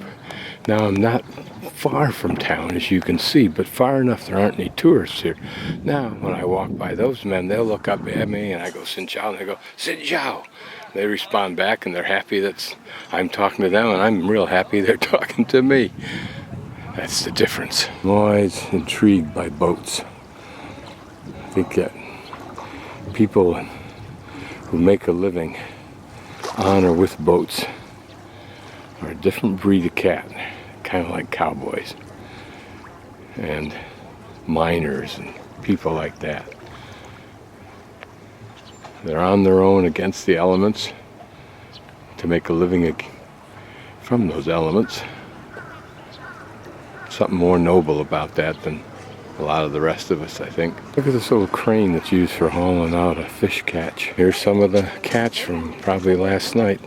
Now I'm not far from town, as you can see, but far enough there aren't any tourists here. Now when I walk by those men, they'll look up at me and I go, Xin Chao, and they go, Xin Chao. They respond back and they're happy that I'm talking to them, and I'm real happy they're talking to me. That's the difference. I'm always intrigued by boats. I think that people who make a living on or with boats are a different breed of cat, kind of like cowboys and miners and people like that. They're on their own against the elements to make a living from those elements. Something more noble about that than a lot of the rest of us, I think. Look at this little crane that's used for hauling out a fish catch. Here's some of the catch from probably last night.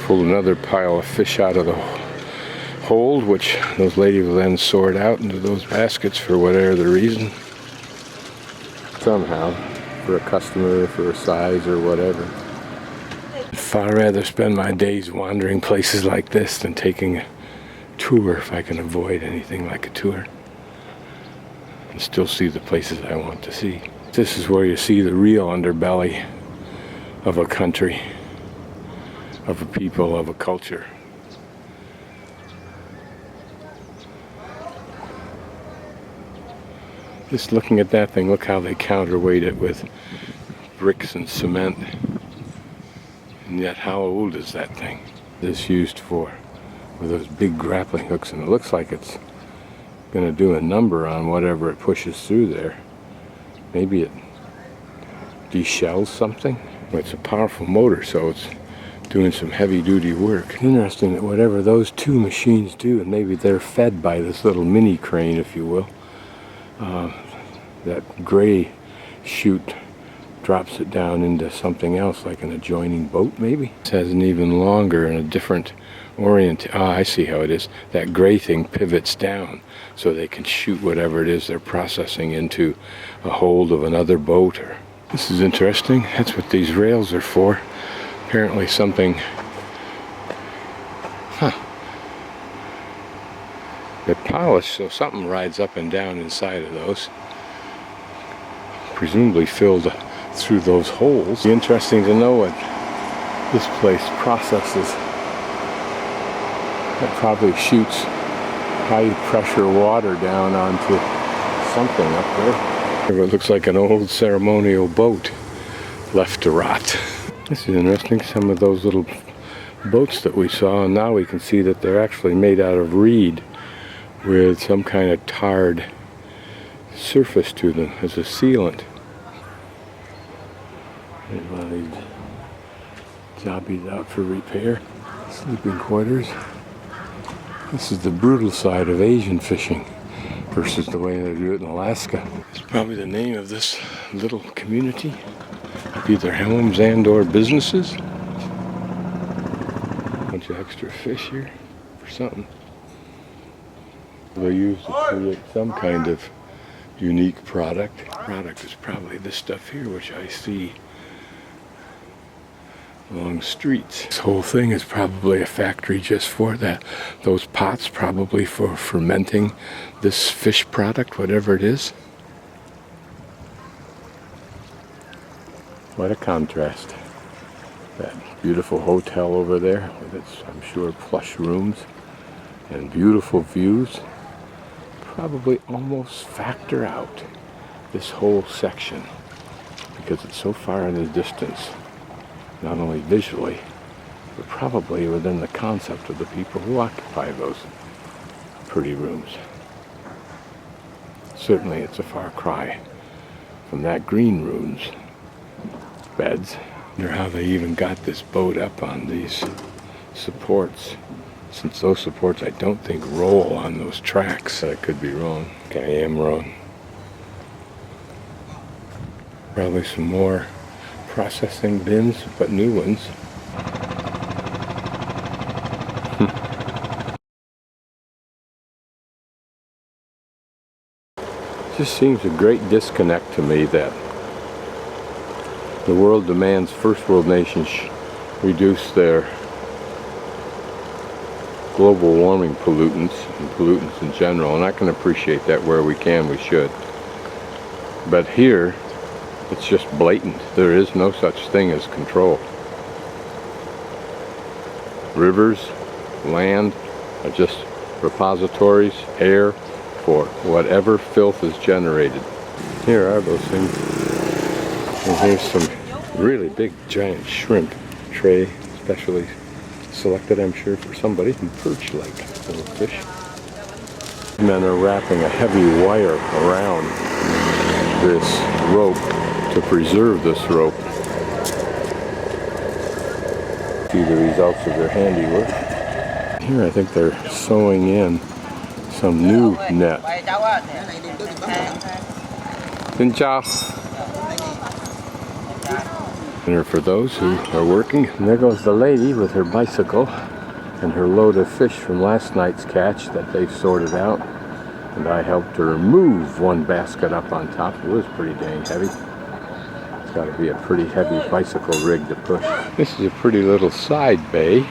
Pulled another pile of fish out of the hold, which those ladies will then sort out into those baskets for whatever the reason. Somehow, for a customer, for a size or whatever. I'd far rather spend my days wandering places like this than taking a tour if I can avoid anything like a tour and still see the places I want to see. This is where you see the real underbelly of a country, of a people, of a culture. Just looking at that thing, look how they counterweight it with bricks and cement. And yet, how old is that thing? This used for with those big grappling hooks, and it looks like it's going to do a number on whatever it pushes through there. Maybe it deshells something. It's a powerful motor, so it's doing some heavy-duty work. Interesting that whatever those two machines do, and maybe they're fed by this little mini crane, if you will. That gray chute drops it down into something else, like an adjoining boat, maybe. It has an even longer and a different I see how it is. That gray thing pivots down so they can shoot whatever it is they're processing into a hold of another boat. This is interesting. That's what these rails are for. Apparently something... They're polished, so something rides up and down inside of those. Presumably filled through those holes. It'd be interesting to know what this place processes. It probably shoots high pressure water down onto something up there. It looks like an old ceremonial boat left to rot. This is interesting. Some of those little boats that we saw, and now we can see that they're actually made out of reed with some kind of tarred surface to them as a sealant. There's one of these jobbies out for repair. Sleeping quarters. This is the brutal side of Asian fishing versus the way they do it in Alaska. It's probably the name of this little community, either homes and or businesses. A bunch of extra fish here for something. They use to create some kind of unique product. The product is probably this stuff here, which I see along streets. This whole thing is probably a factory just for that. Those pots probably for fermenting this fish product, whatever it is. What a contrast. That beautiful hotel over there with its, I'm sure, plush rooms and beautiful views probably almost factor out this whole section because it's so far in the distance, not only visually, but probably within the concept of the people who occupy those pretty rooms. Certainly it's a far cry from that green room's beds. I wonder how they even got this boat up on these supports, since those supports I don't think roll on those tracks. I could be wrong. I am wrong. Probably some more processing bins, but new ones. Just seems a great disconnect to me that the world demands first world nations reduce their global warming pollutants and pollutants in general, and I can appreciate that where we can, we should. But here, it's just blatant. There is no such thing as control. Rivers, land are just repositories, air for whatever filth is generated. Here are those things. And here's some really big giant shrimp tray, especially selected, I'm sure, for somebody. And perch-like little fish. Men are wrapping a heavy wire around this rope to preserve this rope. See the results of their handiwork. Here I think they're sewing in some new net. Xin chào. Dinner for those who are working. And there goes the lady with her bicycle and her load of fish from last night's catch that they've sorted out. And I helped her move one basket up on top. It was pretty dang heavy. It's got to be a pretty heavy bicycle rig to push. This is a pretty little side bay.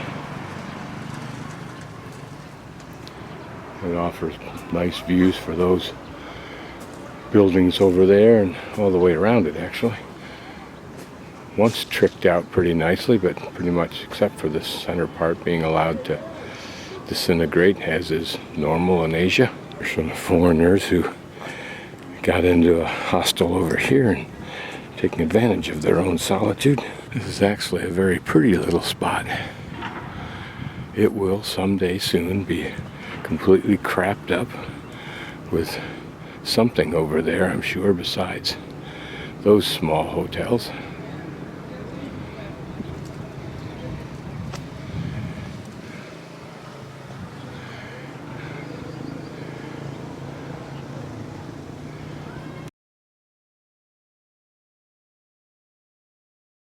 It offers nice views for those buildings over there and all the way around it, actually. once tricked out pretty nicely, but pretty much except for the center part being allowed to disintegrate, as is normal in Asia. There's some foreigners who got into a hostel over here and taking advantage of their own solitude. This is actually a very pretty little spot. It will someday soon be completely crapped up with something over there, I'm sure, besides those small hotels.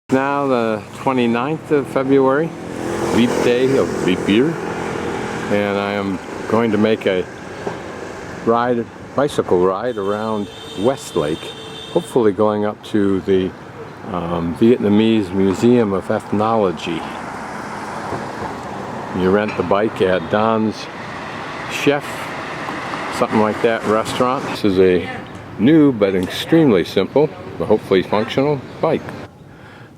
Now the 29th of February, leap day of leap year, and I am going to make a bicycle ride around West Lake, hopefully going up to the Vietnamese Museum of Ethnology. You rent the bike at Don's Chef, something like that, restaurant. This is a new but extremely simple, but hopefully functional bike.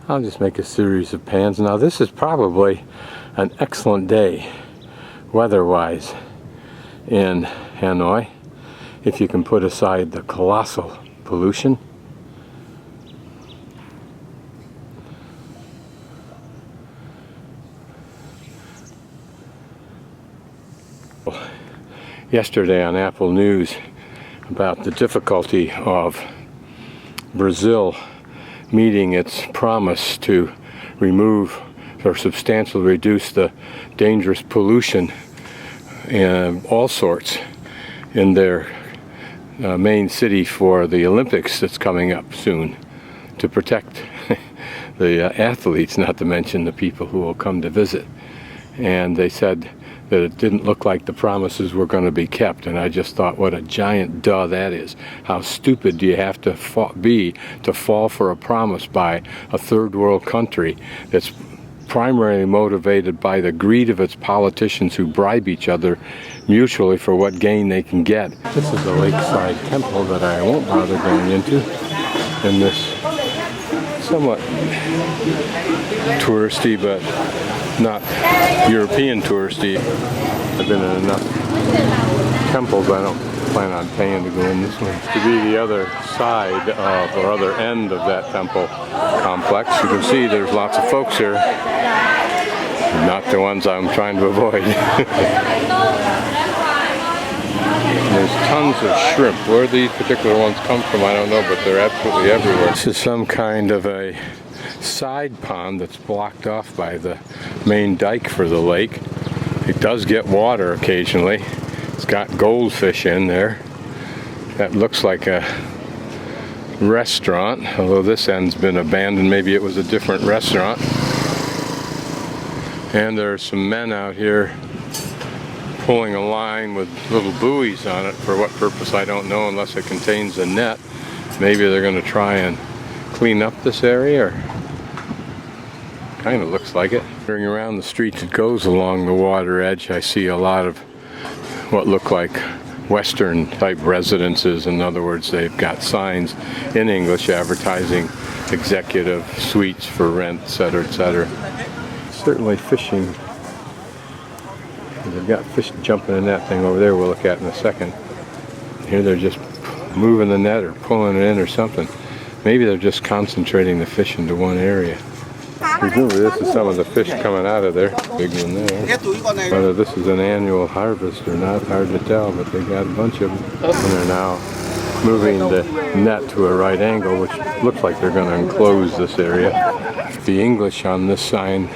I'll just make a series of pans. Now this is probably an excellent day weather-wise in Hanoi, if you can put aside the colossal pollution. Yesterday on Apple News about the difficulty of Brazil meeting its promise to remove or substantially reduce the dangerous pollution and all sorts in their main city for the Olympics that's coming up soon, to protect the athletes, not to mention the people who will come to visit. And they said that it didn't look like the promises were going to be kept, and I just thought, what a giant duh that is. How stupid do you have to be to fall for a promise by a third world country that's primarily motivated by the greed of its politicians who bribe each other mutually for what gain they can get. This is a lakeside temple that I won't bother going into in this somewhat touristy but not European touristy. I've been in enough temples, I don't plan on paying to go in this one. To be the other side of, or other end of that temple complex, you can see there's lots of folks here. Not the ones I'm trying to avoid. There's tons of shrimp. Where these particular ones come from, I don't know, but they're absolutely everywhere. This is some kind of a side pond that's blocked off by the main dike for the lake. It does get water occasionally. It's got goldfish in there. That looks like a restaurant, although this end's been abandoned. Maybe it was a different restaurant. And there are some men out here pulling a line with little buoys on it. For what purpose, I don't know, unless it contains a net. Maybe they're going to try and clean up this area, or kind of looks like it. Turning around the street that goes along the water edge, I see a lot of what look like Western type residences. In other words, they've got signs in English advertising executive suites for rent, etc., etc. Certainly fishing. They've got fish jumping in that thing over there we'll look at in a second. Here they're just moving the net or pulling it in or something. Maybe they're just concentrating the fish into one area. Presumably this is some of the fish coming out of there. Big one there. Whether this is an annual harvest or not, hard to tell, but they got a bunch of them. And they're now moving the net to a right angle, which looks like they're going to enclose this area. The English on this sign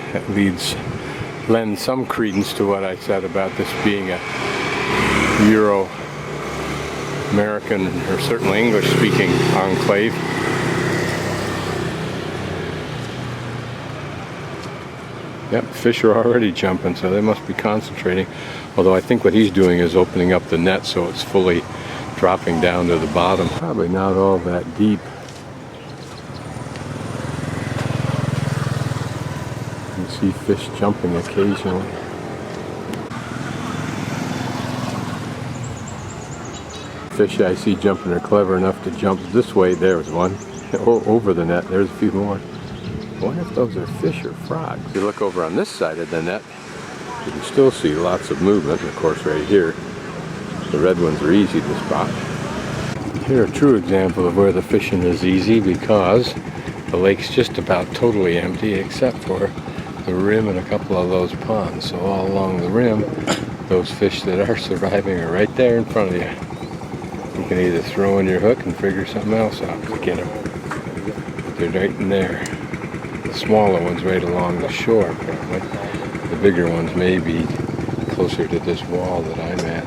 lends some credence to what I said about this being a Euro-American or certainly English-speaking enclave. Yep, fish are already jumping, so they must be concentrating. Although I think what he's doing is opening up the net so it's fully dropping down to the bottom. Probably not all that deep. You can see fish jumping occasionally. Fish I see jumping are clever enough to jump this way. There's one. Over the net. There's a few more. I wonder if those are fish or frogs. If you look over on this side of the net, you can still see lots of movement. And of course right here, the red ones are easy to spot. Here, a true example of where the fishing is easy because the lake's just about totally empty except for the rim and a couple of those ponds. So all along the rim, those fish that are surviving are right there in front of you. You can either throw in your hook and figure something else out to get them. But they're right in there. The smaller ones right along the shore probably. The bigger ones may be closer to this wall that I'm at.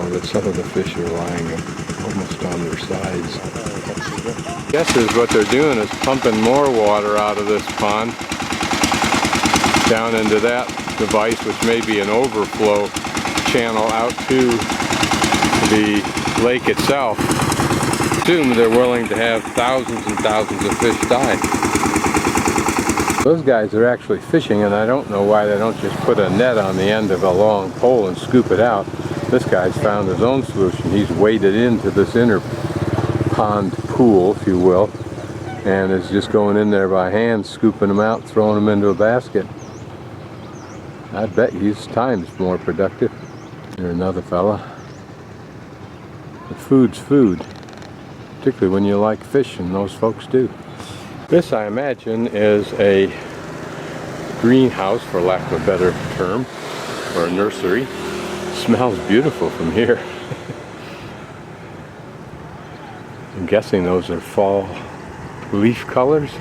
That some of the fish are lying almost on their sides. Guess is what they're doing is pumping more water out of this pond down into that device, which may be an overflow channel out to the lake itself. I assume they're willing to have thousands and thousands of fish die. Those guys are actually fishing, and I don't know why they don't just put a net on the end of a long pole and scoop it out. This guy's found his own solution. He's waded into this inner pond pool, if you will, and is just going in there by hand, scooping them out, throwing them into a basket. I bet his time's more productive. Here's another fella. But food's food, particularly when you like fish, and those folks do. This, I imagine, is a greenhouse, for lack of a better term, or a nursery. Smells beautiful from here. I'm guessing those are fall leaf colors.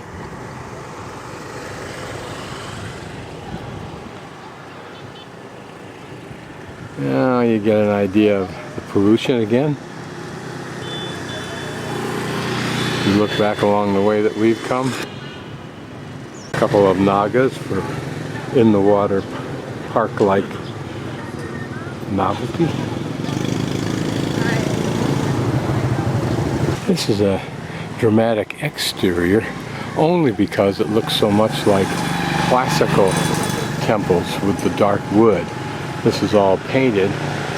Now you get an idea of the pollution again. You look back along the way that we've come. A couple of nagas for in the water park-like novelty. This is a dramatic exterior only because it looks so much like classical temples with the dark wood. This is all painted.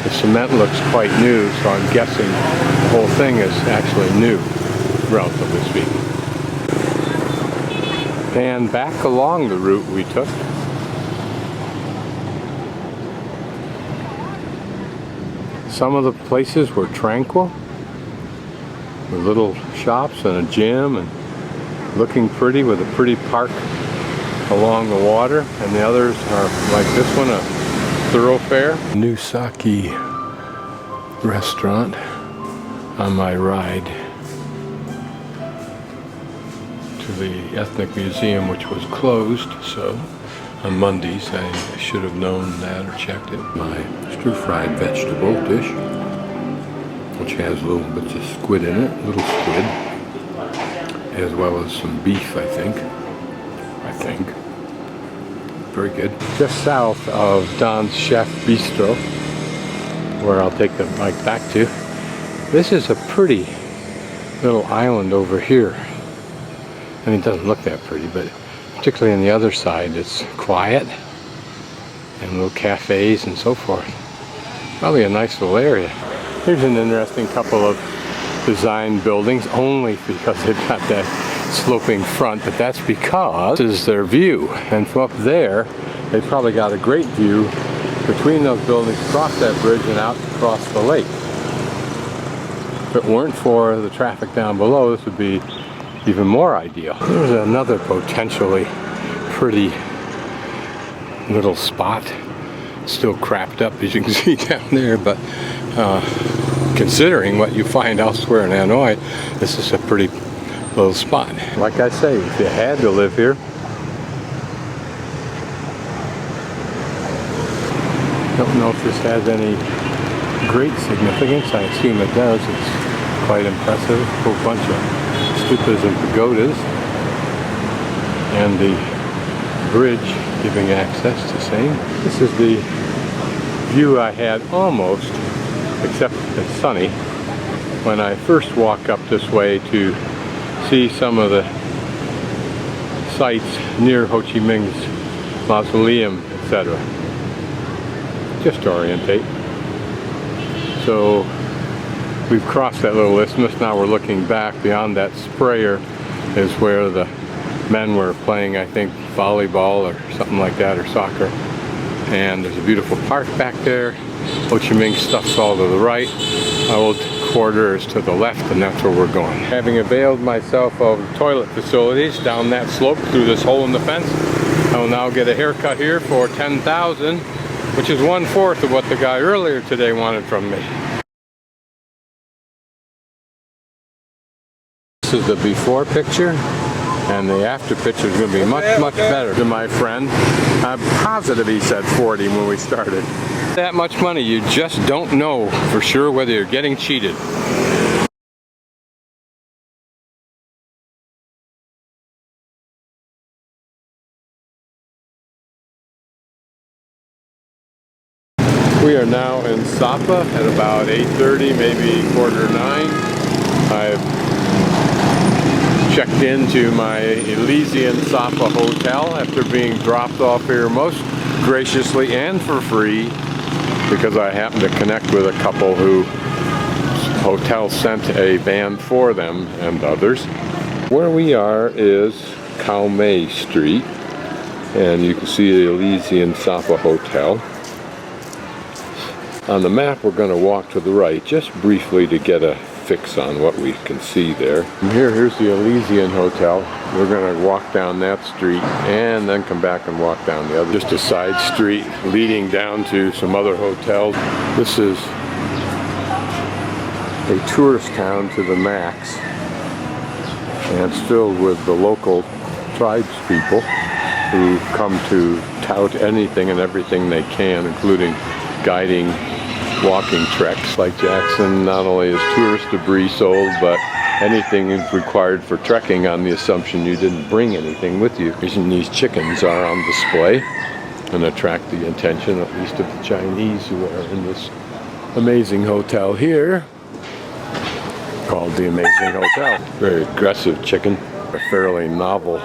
The cement looks quite new, so I'm guessing the whole thing is actually new, relatively speaking. And back along the route we took, some of the places were tranquil, with little shops and a gym and looking pretty with a pretty park along the water, and the others are like this one, a thoroughfare. New sake restaurant on my ride to the Ethnic Museum, which was closed, so on Mondays I should have known that or checked it. My stir-fried vegetable dish, which has little bits of squid in it, little squid, as well as some beef, I think. Very good. Just south of Don's Chef Bistro, where I'll take the bike back to. This is a pretty little island over here. I mean, it doesn't look that pretty, but particularly on the other side, it's quiet and little cafes and so forth. Probably a nice little area. Here's an interesting couple of design buildings, only because they've got that sloping front, but that's because this is their view. And from up there, they've probably got a great view between those buildings, across that bridge and out across the lake. If it weren't for the traffic down below, this would be even more ideal. There's another potentially pretty little spot. Still crapped up, as you can see down there, but considering what you find elsewhere in Hanoi, this is a pretty little spot. Like I say, if you had to live here, don't know if this has any great significance. I assume it does. It's quite impressive. A whole bunch of stupas and pagodas, and the bridge giving access to same. This is the view I had almost, except it's sunny, when I first walked up this way to see some of the sites near Ho Chi Minh's mausoleum, etc. just to orientate. So we've crossed that little isthmus. Now we're looking back. Beyond that sprayer is where the men were playing, I think, volleyball or something like that, or soccer. And there's a beautiful park back there. Ho Chi Minh stuff's all to the right. Old quarter is to the left, and that's where we're going. Having availed myself of toilet facilities down that slope through this hole in the fence, I will now get a haircut here for $10,000, which is 1/4 of what the guy earlier today wanted from me. This is the before picture, and the after picture is going to be much better to my friend. I'm positive he said 40 when we started. That much money, you just don't know for sure whether you're getting cheated. We are now in Sapa at about 8:30, maybe 8:45. I've checked into my Elysian Sapa hotel after being dropped off here most graciously and for free, because I happened to connect with a couple who hotel sent a van for them and others. Where we are is Khao Mai Street, and you can see the Elysian Sapa Hotel. On the map we're going to walk to the right just briefly to get a fix on what we can see there. From here's the Elysian Hotel. We're going to walk down that street and then come back and walk down the other. Just a side street leading down to some other hotels. This is a tourist town to the max, and it's filled with the local tribespeople who come to tout anything and everything they can, including guiding walking treks. Like Jackson, not only is tourist debris sold, but anything is required for trekking on the assumption you didn't bring anything with you. And these chickens are on display and attract the attention, at least of the Chinese who are in this amazing hotel here, called the Amazing Hotel. Very aggressive chicken, a fairly novel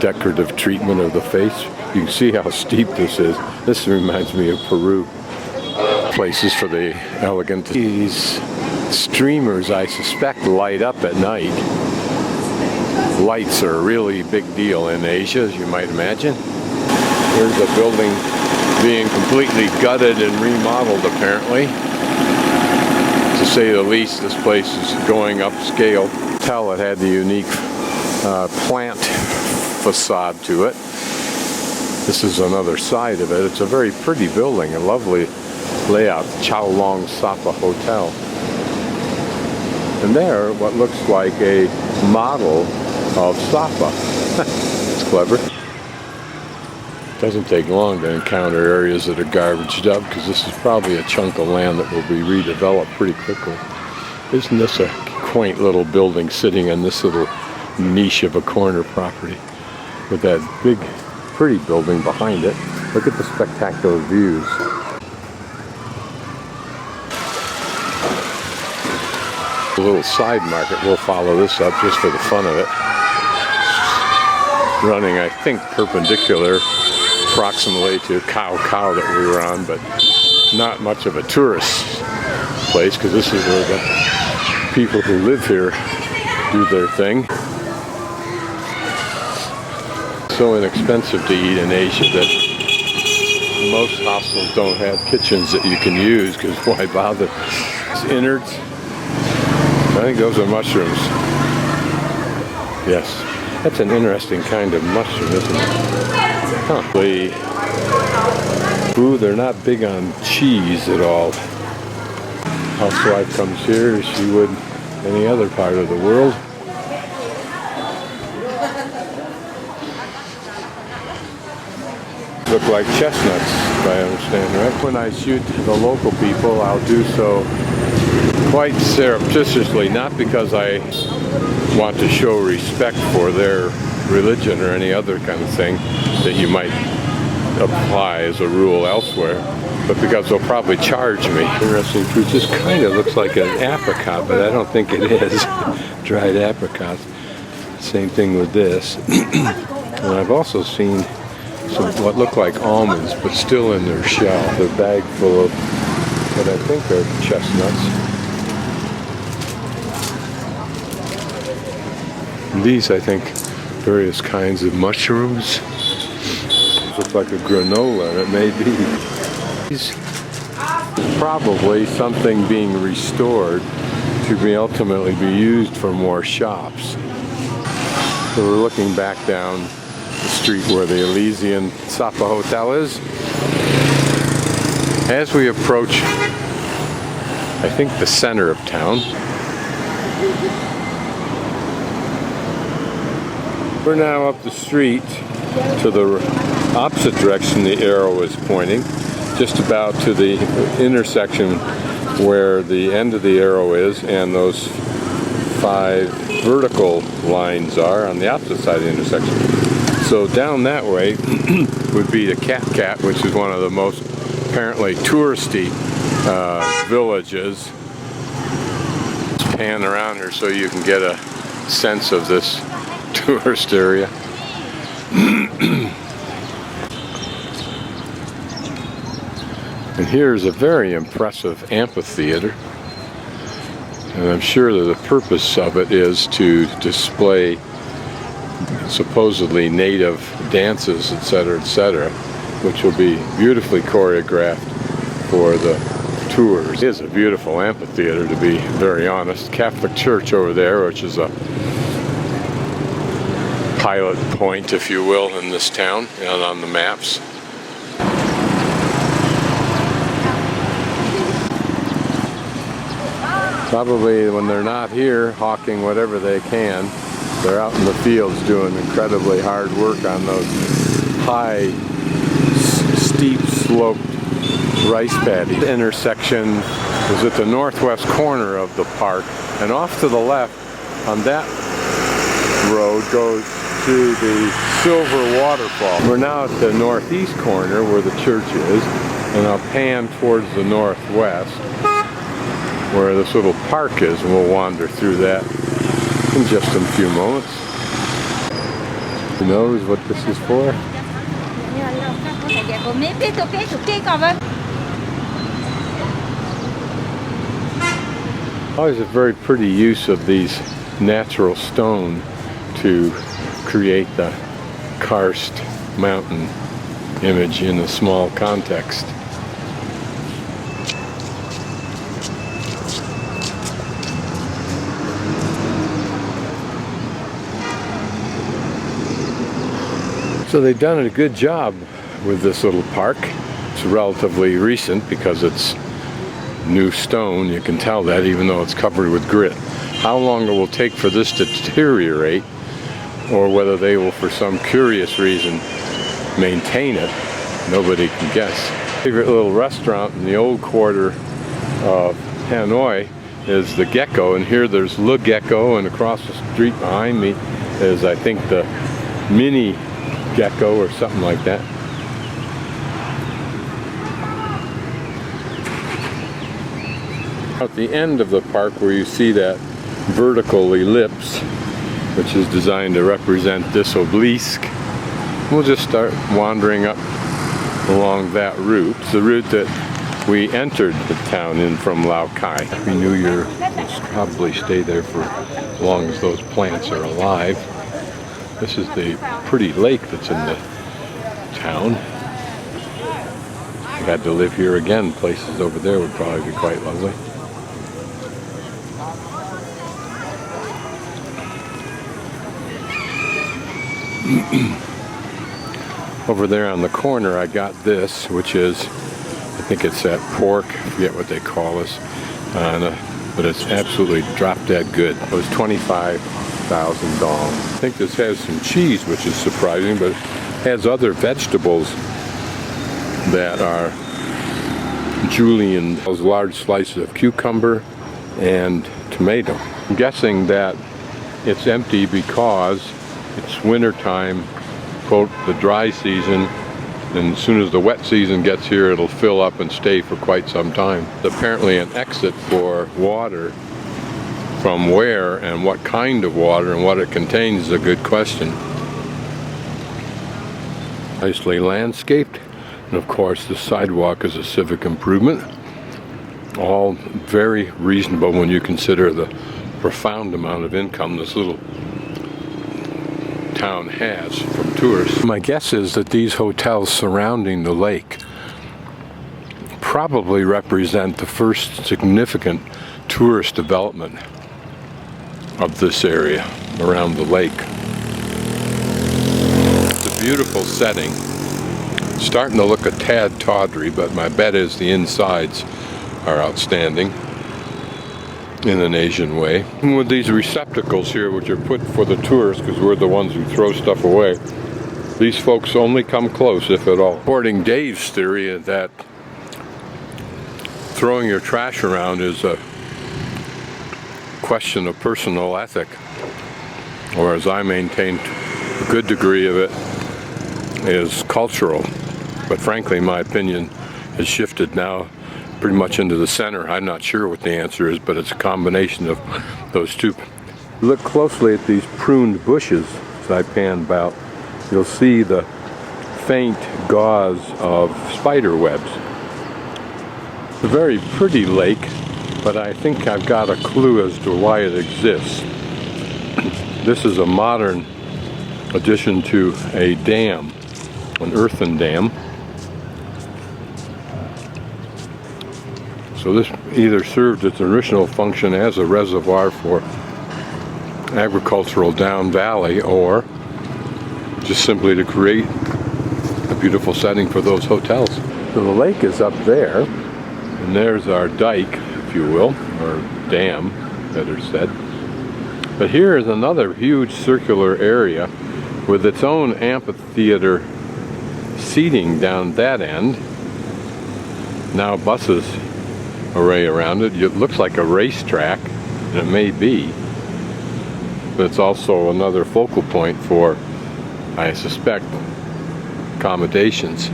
decorative treatment of the face. You can see how steep this is. This reminds me of Peru. Places for the elegant. These streamers, I suspect, light up at night. Lights are a really big deal in Asia, as you might imagine. Here's a building being completely gutted and remodeled, apparently. To say the least, this place is going upscale. Tell it had the unique plant facade to it. This is another side of it. It's a very pretty building, a lovely layout. Chao Long Sapa Hotel. And there, what looks like a model of Sapa. It's clever. Doesn't take long to encounter areas that are garbaged up, because this is probably a chunk of land that will be redeveloped pretty quickly. Isn't this a quaint little building sitting in this little niche of a corner property with that big, pretty building behind it? Look at the spectacular views. A little side market. We'll follow this up just for the fun of it. Running, I think, perpendicular approximately to Khao that we were on, but not much of a tourist place, because this is where the people who live here do their thing. So inexpensive to eat in Asia that most hostels don't have kitchens that you can use, because why bother? It's innards. I think those are mushrooms. Yes, that's an interesting kind of mushroom, isn't it? Huh. Ooh, they're not big on cheese at all. Housewife comes here as she would any other part of the world. Look like chestnuts, if I understand right. When I shoot the local people, I'll do so quite surreptitiously, not because I want to show respect for their religion or any other kind of thing that you might apply as a rule elsewhere, but because they'll probably charge me. Interesting fruits. This kind of looks like an apricot, but I don't think it is. Dried apricots. Same thing with this. And I've also seen some what look like almonds, but still in their shell. They're bag full of what I think are chestnuts. And these, I think, various kinds of mushrooms. Looks like a granola, and it may be. These is probably something being restored to be ultimately be used for more shops. So we're looking back down the street where the Elysian Sapa Hotel is. As we approach, I think, the center of town, we're now up the street to the opposite direction the arrow is pointing, just about to the intersection where the end of the arrow is and those 5 vertical lines are on the opposite side of the intersection. So down that way would be the Cat, which is one of the most apparently touristy villages. Let's pan around here so you can get a sense of this tourist area. And here's a very impressive amphitheater, and I'm sure that the purpose of it is to display supposedly native dances, etc., which will be beautifully choreographed for the tours. It is a beautiful amphitheater, to be very honest. Catholic Church over there, which is a pilot point, if you will, in this town and on the maps. Probably when they're not here hawking whatever they can, they're out in the fields doing incredibly hard work on those high, steep sloped rice paddies. The intersection is at the northwest corner of the park, and off to the left on that road goes to the Silver Waterfall. We're now at the northeast corner where the church is, and I'll pan towards the northwest where this little park is, and we'll wander through that in just a few moments. Who knows what this is for? Always a very pretty use of these natural stone to create the karst mountain image in a small context. So they've done a good job with this little park. It's relatively recent because it's new stone. You can tell that even though it's covered with grit. How long it will take for this to deteriorate, or whether they will, for some curious reason, maintain it, nobody can guess. Favorite little restaurant in the old quarter of Hanoi is the Gecko, and here there's Le Gecko, and across the street behind me is, I think, the Mini Gecko or something like that. At the end of the park where you see that vertical ellipse, which is designed to represent this obelisk, we'll just start wandering up along that route. It's the route that we entered the town in from Lao Cai. Happy New Year. We'll probably stay there for as long as those plants are alive. This is the pretty lake that's in the town. If you had to live here again, places over there would probably be quite lovely. Over there on the corner I got this, which is, I think it's that pork, I forget what they call this, but it's absolutely drop dead good. It was 25,000 dong. I think this has some cheese, which is surprising, but it has other vegetables that are julienne, those large slices of cucumber and tomato. I'm guessing that it's empty because it's winter time, quote, the dry season, and as soon as the wet season gets here, it'll fill up and stay for quite some time. Apparently an exit for water. From where and what kind of water and what it contains is a good question. Nicely landscaped. And of course, the sidewalk is a civic improvement. All very reasonable when you consider the profound amount of income this little town has from tourists. My guess is that these hotels surrounding the lake probably represent the first significant tourist development of this area around the lake. It's a beautiful setting. It's starting to look a tad tawdry, but my bet is the insides are outstanding in an Asian way. And with these receptacles here, which are put for the tourists, because we're the ones who throw stuff away, these folks only come close, if at all. According to Dave's theory that throwing your trash around is a question of personal ethic, or as I maintain, a good degree of it is cultural. But frankly, my opinion has shifted now pretty much into the center. I'm not sure what the answer is, but it's a combination of those two. Look closely at these pruned bushes as I pan about. You'll see the faint gauze of spider webs. It's a very pretty lake, but I think I've got a clue as to why it exists. This is a modern addition to a dam, an earthen dam. So this either served its original function as a reservoir for agricultural down valley, or just simply to create a beautiful setting for those hotels. So the lake is up there, and there's our dike, if you will, or dam, better said. But here is another huge circular area with its own amphitheater seating down that end. Now buses array around it. It looks like a racetrack, and it may be, but it's also another focal point for, I suspect, accommodations.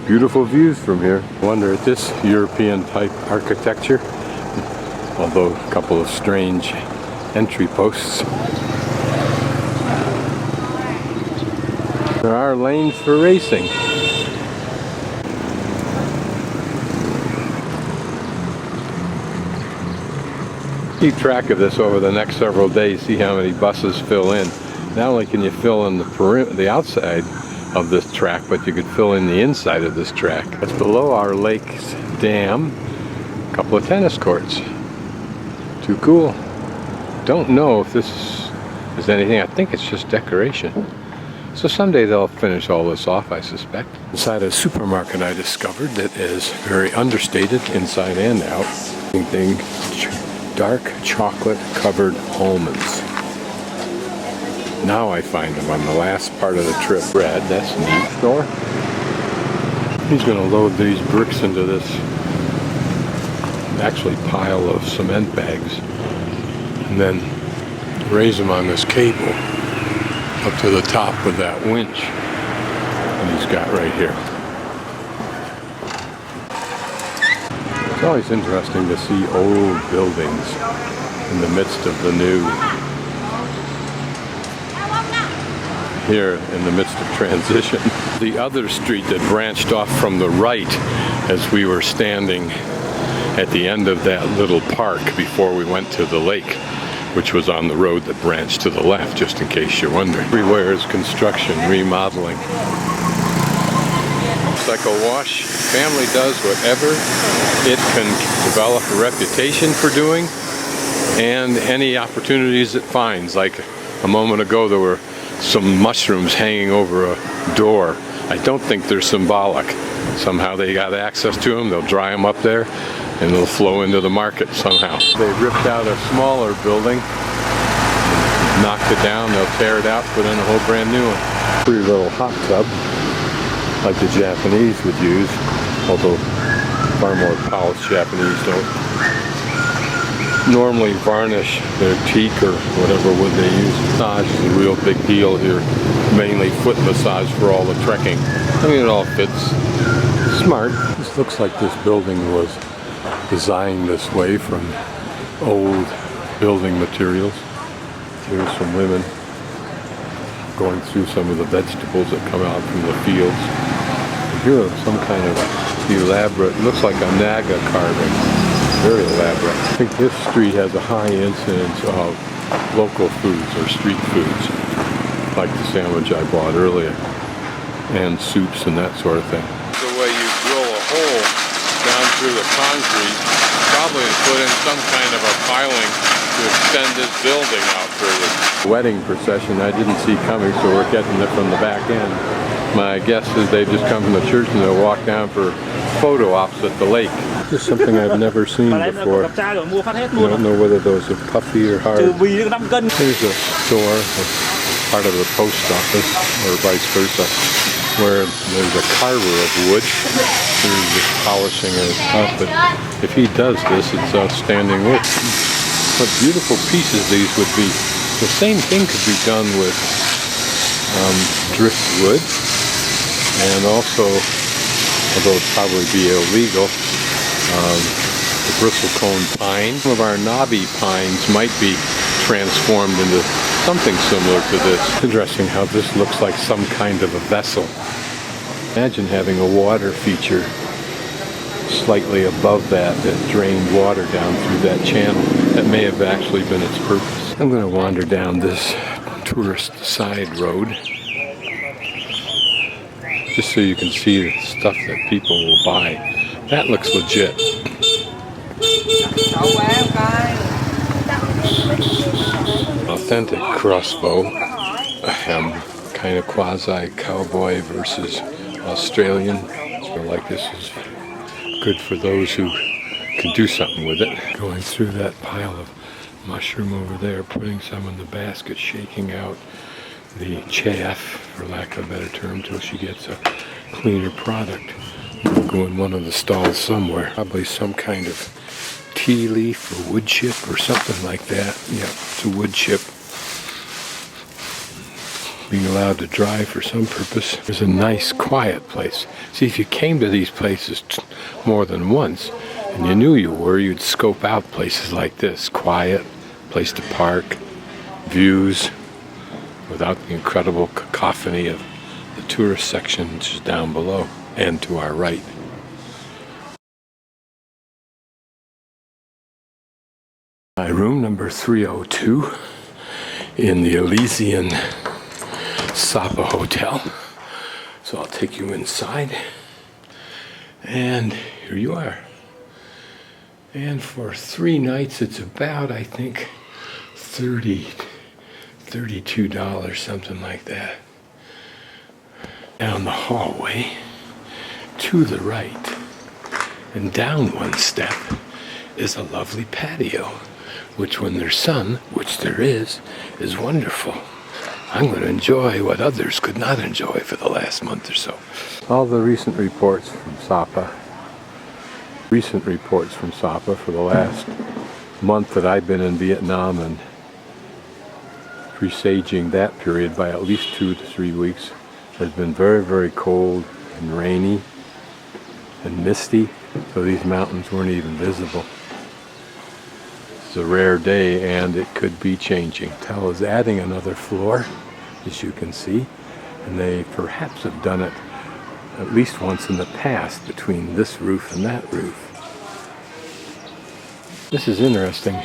Beautiful views from here. I wonder at this European type architecture, although a couple of strange entry posts. There are lanes for racing. Keep track of this over the next several days, see how many buses fill in. Not only can you fill in the outside of this track, but you could fill in the inside of this track. That's below our lake's dam. A couple of tennis courts. Too cool. Don't know if this is anything. I think it's just decoration. So someday they'll finish all this off, I suspect. Inside a supermarket I discovered that is very understated inside and out. Thing, dark chocolate covered almonds. Now I find them on the last part of the trip. Bread, that's neat. Store. He's going to load these bricks into this actually pile of cement bags and then raise them on this cable up to the top with that winch that he's got right here. It's always interesting to see old buildings in the midst of the new. Here in the midst of transition. The other street that branched off from the right as we were standing at the end of that little park before we went to the lake, which was on the road that branched to the left, just in case you're wondering. Everywhere is construction, remodeling. It's like a wash. Family does whatever it can develop a reputation for doing, and any opportunities it finds. Like a moment ago, there were some mushrooms hanging over a door. I don't think they're symbolic. Somehow they got access to them, they'll dry them up there, and they'll flow into the market somehow. They ripped out a smaller building, knocked it down, they'll tear it out, put in a whole brand new one. Pretty little hot tub, like the Japanese would use, although far more polished Japanese don't normally varnish their teak or whatever wood they use. Massage is a real big deal here, mainly foot massage for all the trekking. I mean, it all fits. Smart. This looks like this building was designed this way from old building materials. Here's some women going through some of the vegetables that come out from the fields. And here are some kind of elaborate, looks like a Naga carving. Very elaborate. I think this street has a high incidence of local foods or street foods, like the sandwich I bought earlier, and soups and that sort of thing. The way you drill a hole down through the concrete, probably to put in some kind of a piling to extend this building out further. Wedding procession I didn't see coming, so we're getting it from the back end. My guess is they just come from the church and they'll walk down for photo ops at the lake. This is something I've never seen before. I don't know whether those are puffy or hard. There's a store, part of the post office, or vice versa, where there's a carver of wood who's just polishing it up. But if he does this, it's outstanding work. What beautiful pieces these would be. The same thing could be done with driftwood, and also, although it'd probably be illegal, the bristlecone pine. Some of our knobby pines might be transformed into something similar to this. Interesting how this looks like some kind of a vessel. Imagine having a water feature slightly above that drained water down through that channel. That may have actually been its purpose. I'm going to wander down this tourist side road just so you can see the stuff that people will buy. That looks legit. Authentic crossbow, kind of quasi-cowboy versus Australian. I feel like this is good for those who can do something with it. Going through that pile of mushroom over there, putting some in the basket, shaking out the chaff, for lack of a better term, until she gets a cleaner product. We'll go in one of the stalls somewhere. Probably some kind of tea leaf or wood chip or something like that. Yeah, it's a wood chip. Being allowed to dry for some purpose. There's a nice quiet place. See, if you came to these places more than once and you knew you were, you'd scope out places like this. Quiet, place to park, views, without the incredible cacophony of the tourist section, which is down below and to our right. My room number 302 in the Elysian Sapa Hotel. So I'll take you inside, and here you are. And for 3 nights it's about, I think, $32, something like that. Down the hallway to the right and down one step is a lovely patio, which when there's sun, which there is wonderful. I'm going to enjoy what others could not enjoy for the last month or so. All the recent reports from Sapa for the last month that I've been in Vietnam, and presaging that period by at least 2 to 3 weeks, has been very, very cold and rainy and misty, so these mountains weren't even visible. It's a rare day, and it could be changing. Hotel is adding another floor, as you can see, and they perhaps have done it at least once in the past between this roof and that roof. This is interesting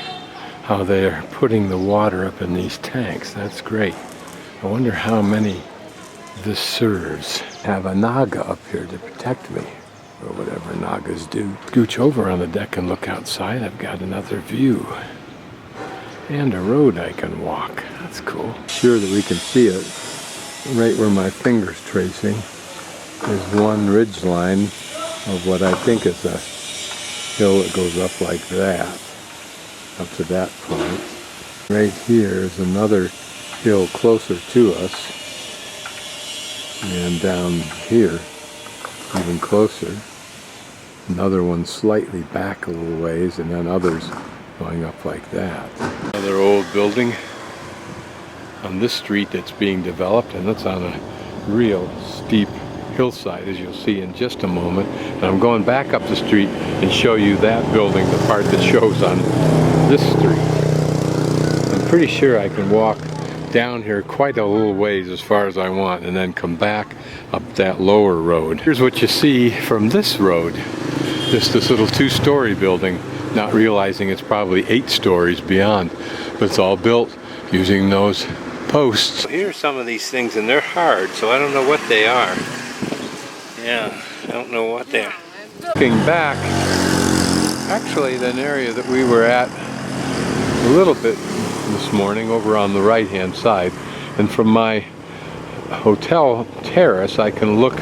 how they're putting the water up in these tanks. That's great. I wonder how many this serves. I have a Naga up here to protect me, or whatever Nagas do. Scooch over on the deck and look outside. I've got another view and a road I can walk. That's cool. Sure that we can see it. Right where my finger's tracing is one ridge line of what I think is a hill that goes up like that, up to that point. Right here is another hill closer to us, and down here, even closer, another one slightly back a little ways, and then others going up like that. Another old building on this street that's being developed, and it's on a real steep hillside, as you'll see in just a moment. And I'm going back up the street and show you that building, the part that shows on this street. I'm pretty sure I can walk down here quite a little ways as far as I want and then come back up that lower road. Here's what you see from this road. Just this little two-story building, not realizing it's probably 8 stories beyond, but it's all built using those posts. Here's some of these things, and they're hard, so I don't know what they are. Yeah, I don't know what they are. Looking back, actually an area that we were at a little bit this morning over on the right hand side, and from my hotel terrace I can look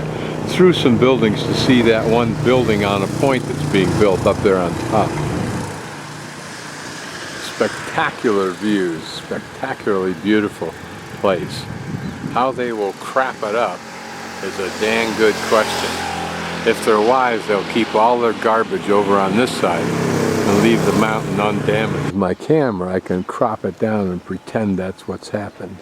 through some buildings to see that one building on a point that's being built up there on top. Spectacular views, spectacularly beautiful place. How they will crap it up is a dang good question. If they're wise, they'll keep all their garbage over on this side and leave the mountain undamaged. With my camera, I can crop it down and pretend that's what's happened.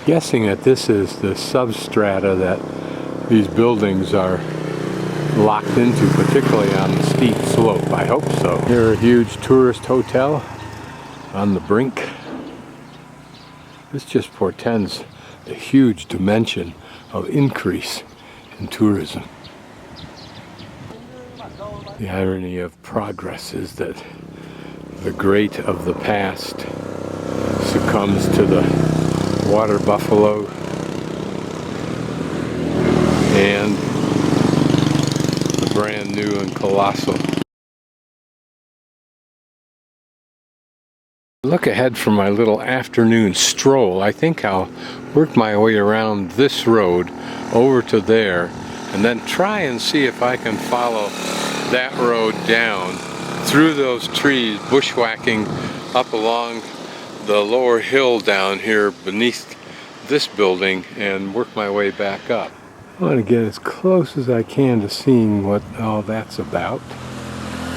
Guessing that this is the substrata that these buildings are locked into, particularly on the steep slope. I hope so. Here, a huge tourist hotel on the brink. This just portends the huge dimension of increase in tourism. The irony of progress is that the great of the past succumbs to the water buffalo and the brand new and colossal. Look ahead for my little afternoon stroll. I think I'll work my way around this road over to there and then try and see if I can follow that road down through those trees, bushwhacking up along the lower hill down here beneath this building and work my way back up. I want to get as close as I can to seeing what all that's about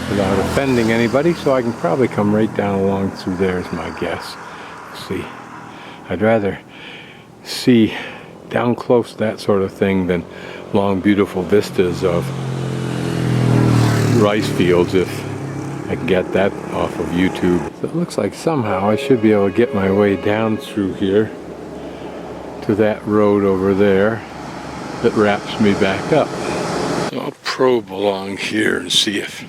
without offending anybody, so I can probably come right down along through there is my guess. Let's see. I'd rather see down close that sort of thing than long beautiful vistas of rice fields if I can get that off of YouTube. So it looks like somehow I should be able to get my way down through here to that road over there that wraps me back up. So I'll probe along here and see if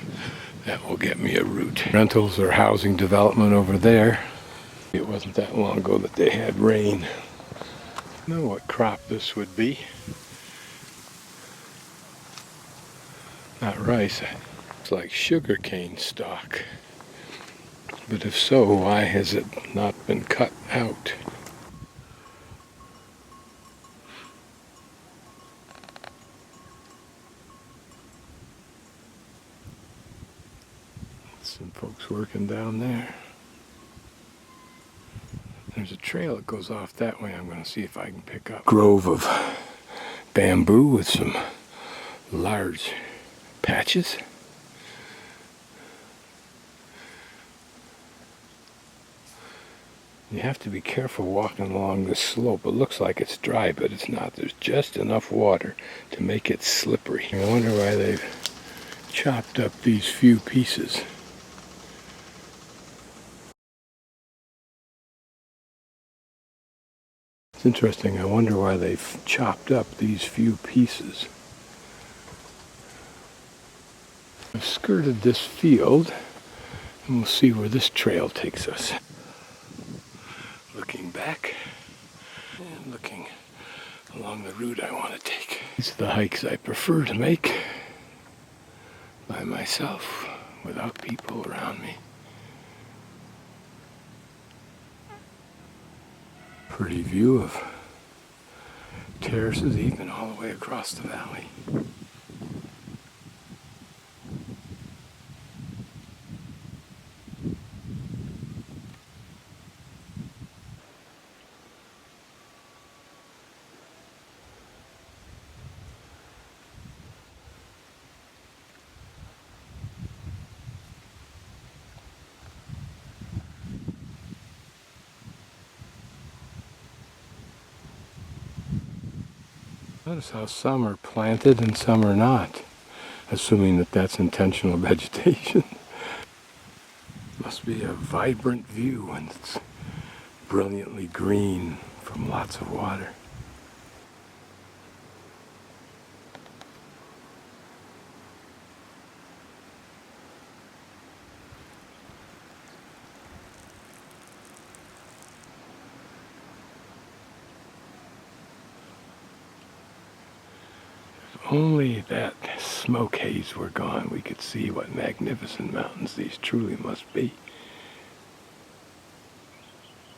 that will get me a route. Rentals or housing development over there. It wasn't that long ago that they had rain. I don't know what crop this would be. Not rice. It's like sugarcane stalk. But if so, why has it not been cut out? Some folks working down there. There's a trail that goes off that way. I'm going to see if I can pick up. Grove of bamboo with some large patches. You have to be careful walking along this slope. It looks like it's dry, but it's not. There's just enough water to make it slippery. I wonder why they've chopped up these few pieces. It's interesting. I wonder why they've chopped up these few pieces. I've skirted this field, and we'll see where this trail takes us. Looking back and looking along the route I want to take. These are the hikes I prefer to make by myself without people around me. Pretty view of terraces even all the way across the valley. Notice how some are planted and some are not, assuming that that's intentional vegetation. Must be a vibrant view and it's brilliantly green from lots of water. If only that smoke haze were gone, we could see what magnificent mountains these truly must be.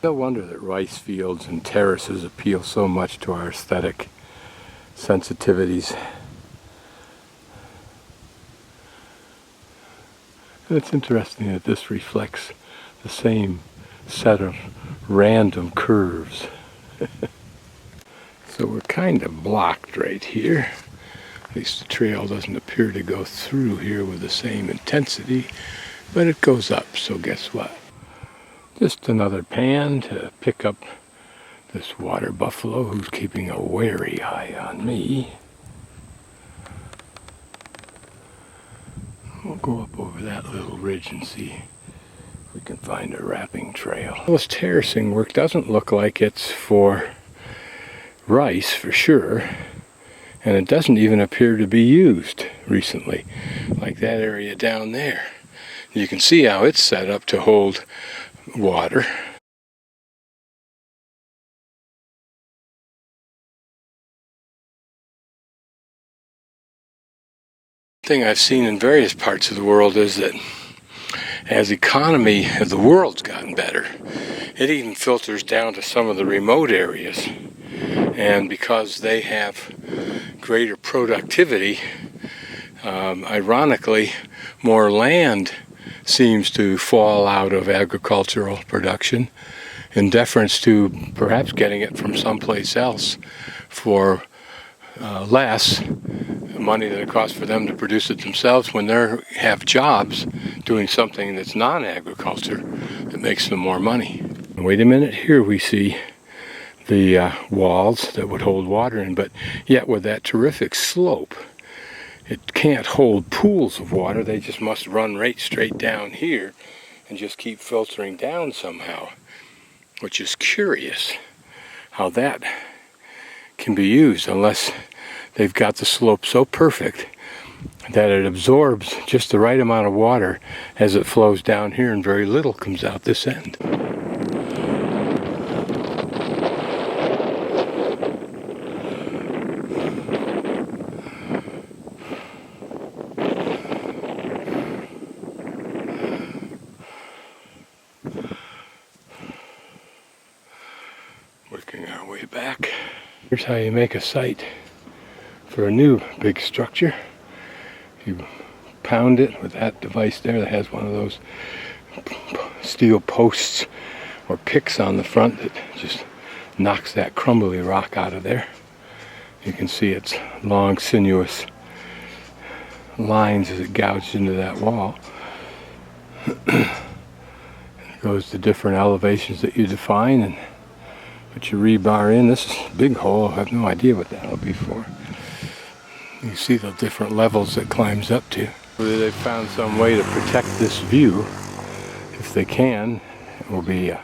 No wonder that rice fields and terraces appeal so much to our aesthetic sensitivities. And it's interesting that this reflects the same set of random curves. So we're kind of blocked right here. At least the trail doesn't appear to go through here with the same intensity, but it goes up, so guess what? Just another pan to pick up this water buffalo who's keeping a wary eye on me. We'll go up over that little ridge and see if we can find a wrapping trail. This terracing work doesn't look like it's for rice for sure, and it doesn't even appear to be used recently, like that area down there. You can see how it's set up to hold water. Thing I've seen in various parts of the world is that as the economy of the world's gotten better, it even filters down to some of the remote areas. And because they have greater productivity, ironically, more land seems to fall out of agricultural production in deference to perhaps getting it from someplace else for less money than it costs for them to produce it themselves when they have jobs doing something that's non-agriculture that makes them more money. Wait a minute, here we see the walls that would hold water in, but yet with that terrific slope, it can't hold pools of water. They just must run right straight down here and just keep filtering down somehow, which is curious how that can be used unless they've got the slope so perfect that it absorbs just the right amount of water as it flows down here and very little comes out this end. Working our way back. Here's how you make a site for a new big structure. You pound it with that device there that has one of those steel posts or picks on the front that just knocks that crumbly rock out of there. You can see its long, sinuous lines as it gouged into that wall. It goes to different elevations that you define and put your rebar in. This is a big hole. I have no idea what that'll be for. You see the different levels it climbs up to. They've found some way to protect this view. If they can, it will be a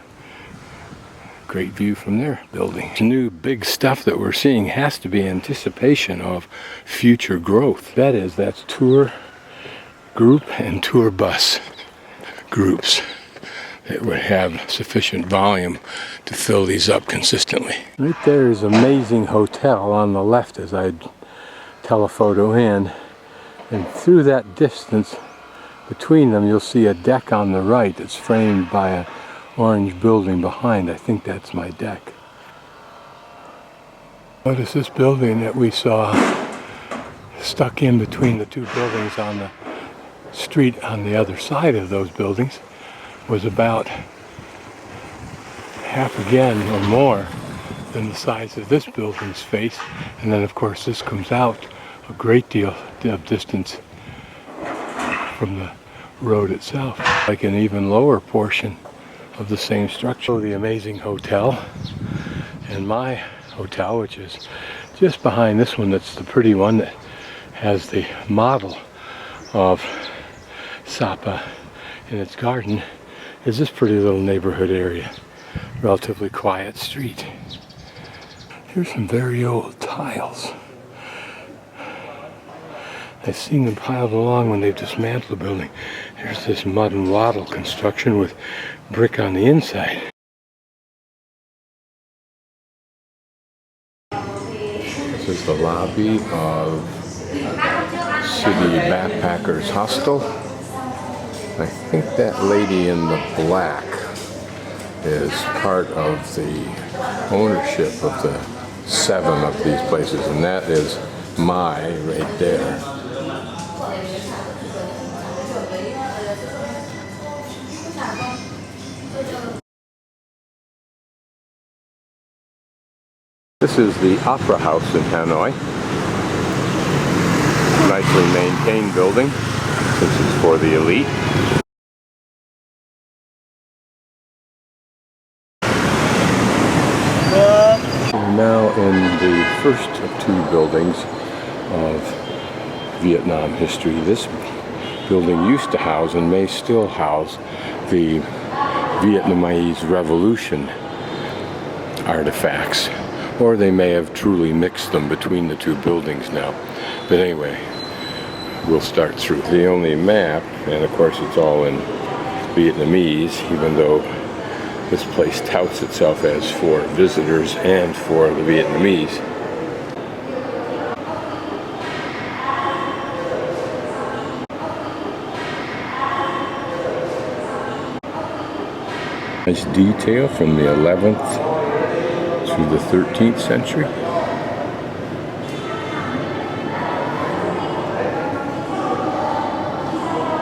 great view from their building. The new big stuff that we're seeing has to be anticipation of future growth. That is, that's tour group and tour bus groups that would have sufficient volume to fill these up consistently. Right there is Amazing Hotel on the left as I telephoto in, and through that distance between them you'll see a deck on the right that's framed by an orange building behind. I think that's my deck. Notice this building that we saw stuck in between the two buildings on the street on the other side of those buildings was about half again or more than the size of this building's face, and then of course this comes out a great deal of distance from the road itself, like an even lower portion of the same structure. The Amazing Hotel and my hotel, which is Just behind this one, that's the pretty one that has the model of Sapa in its garden, is this pretty little neighborhood area. Relatively quiet street. Here's some very old tiles. I've seen them piled along when they've dismantled the building. Here's this mud and wattle construction with brick on the inside. This is the lobby of City Backpackers Hostel. I think that lady in the black is part of the ownership of the 7 of these places, and that is my right there. This is the Opera House in Hanoi. Nicely maintained building. This is for the elite. We're now in the first of 2 buildings of Vietnam history. This building used to house and may still house the Vietnamese Revolution artifacts, or they may have truly mixed them between the 2 buildings now. But anyway, we'll start through. The only map, and of course it's all in Vietnamese, even though this place touts itself as for visitors and for the Vietnamese. Nice detail from the 11th through the 13th century.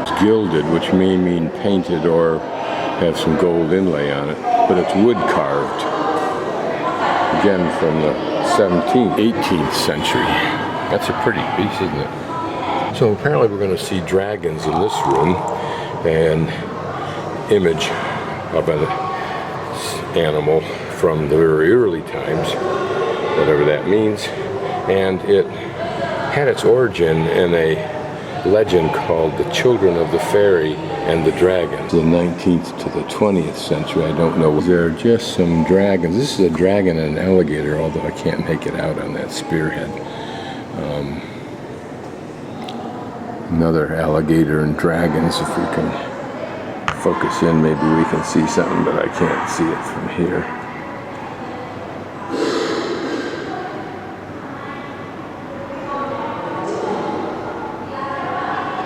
It's gilded, which may mean painted or have some gold inlay on it, but it's wood carved. Again from the 17th, 18th century. That's a pretty piece, isn't it? So apparently we're going to see dragons in this room, an image of an animal from the very early times, whatever that means, and it had its origin in a legend called the Children of the Fairy and the Dragon. The 19th to the 20th century, I don't know. There are just some dragons. This is a dragon and an alligator, although I can't make it out on that spearhead. Another alligator and dragons. If we can focus in, maybe we can see something, but I can't see it from here.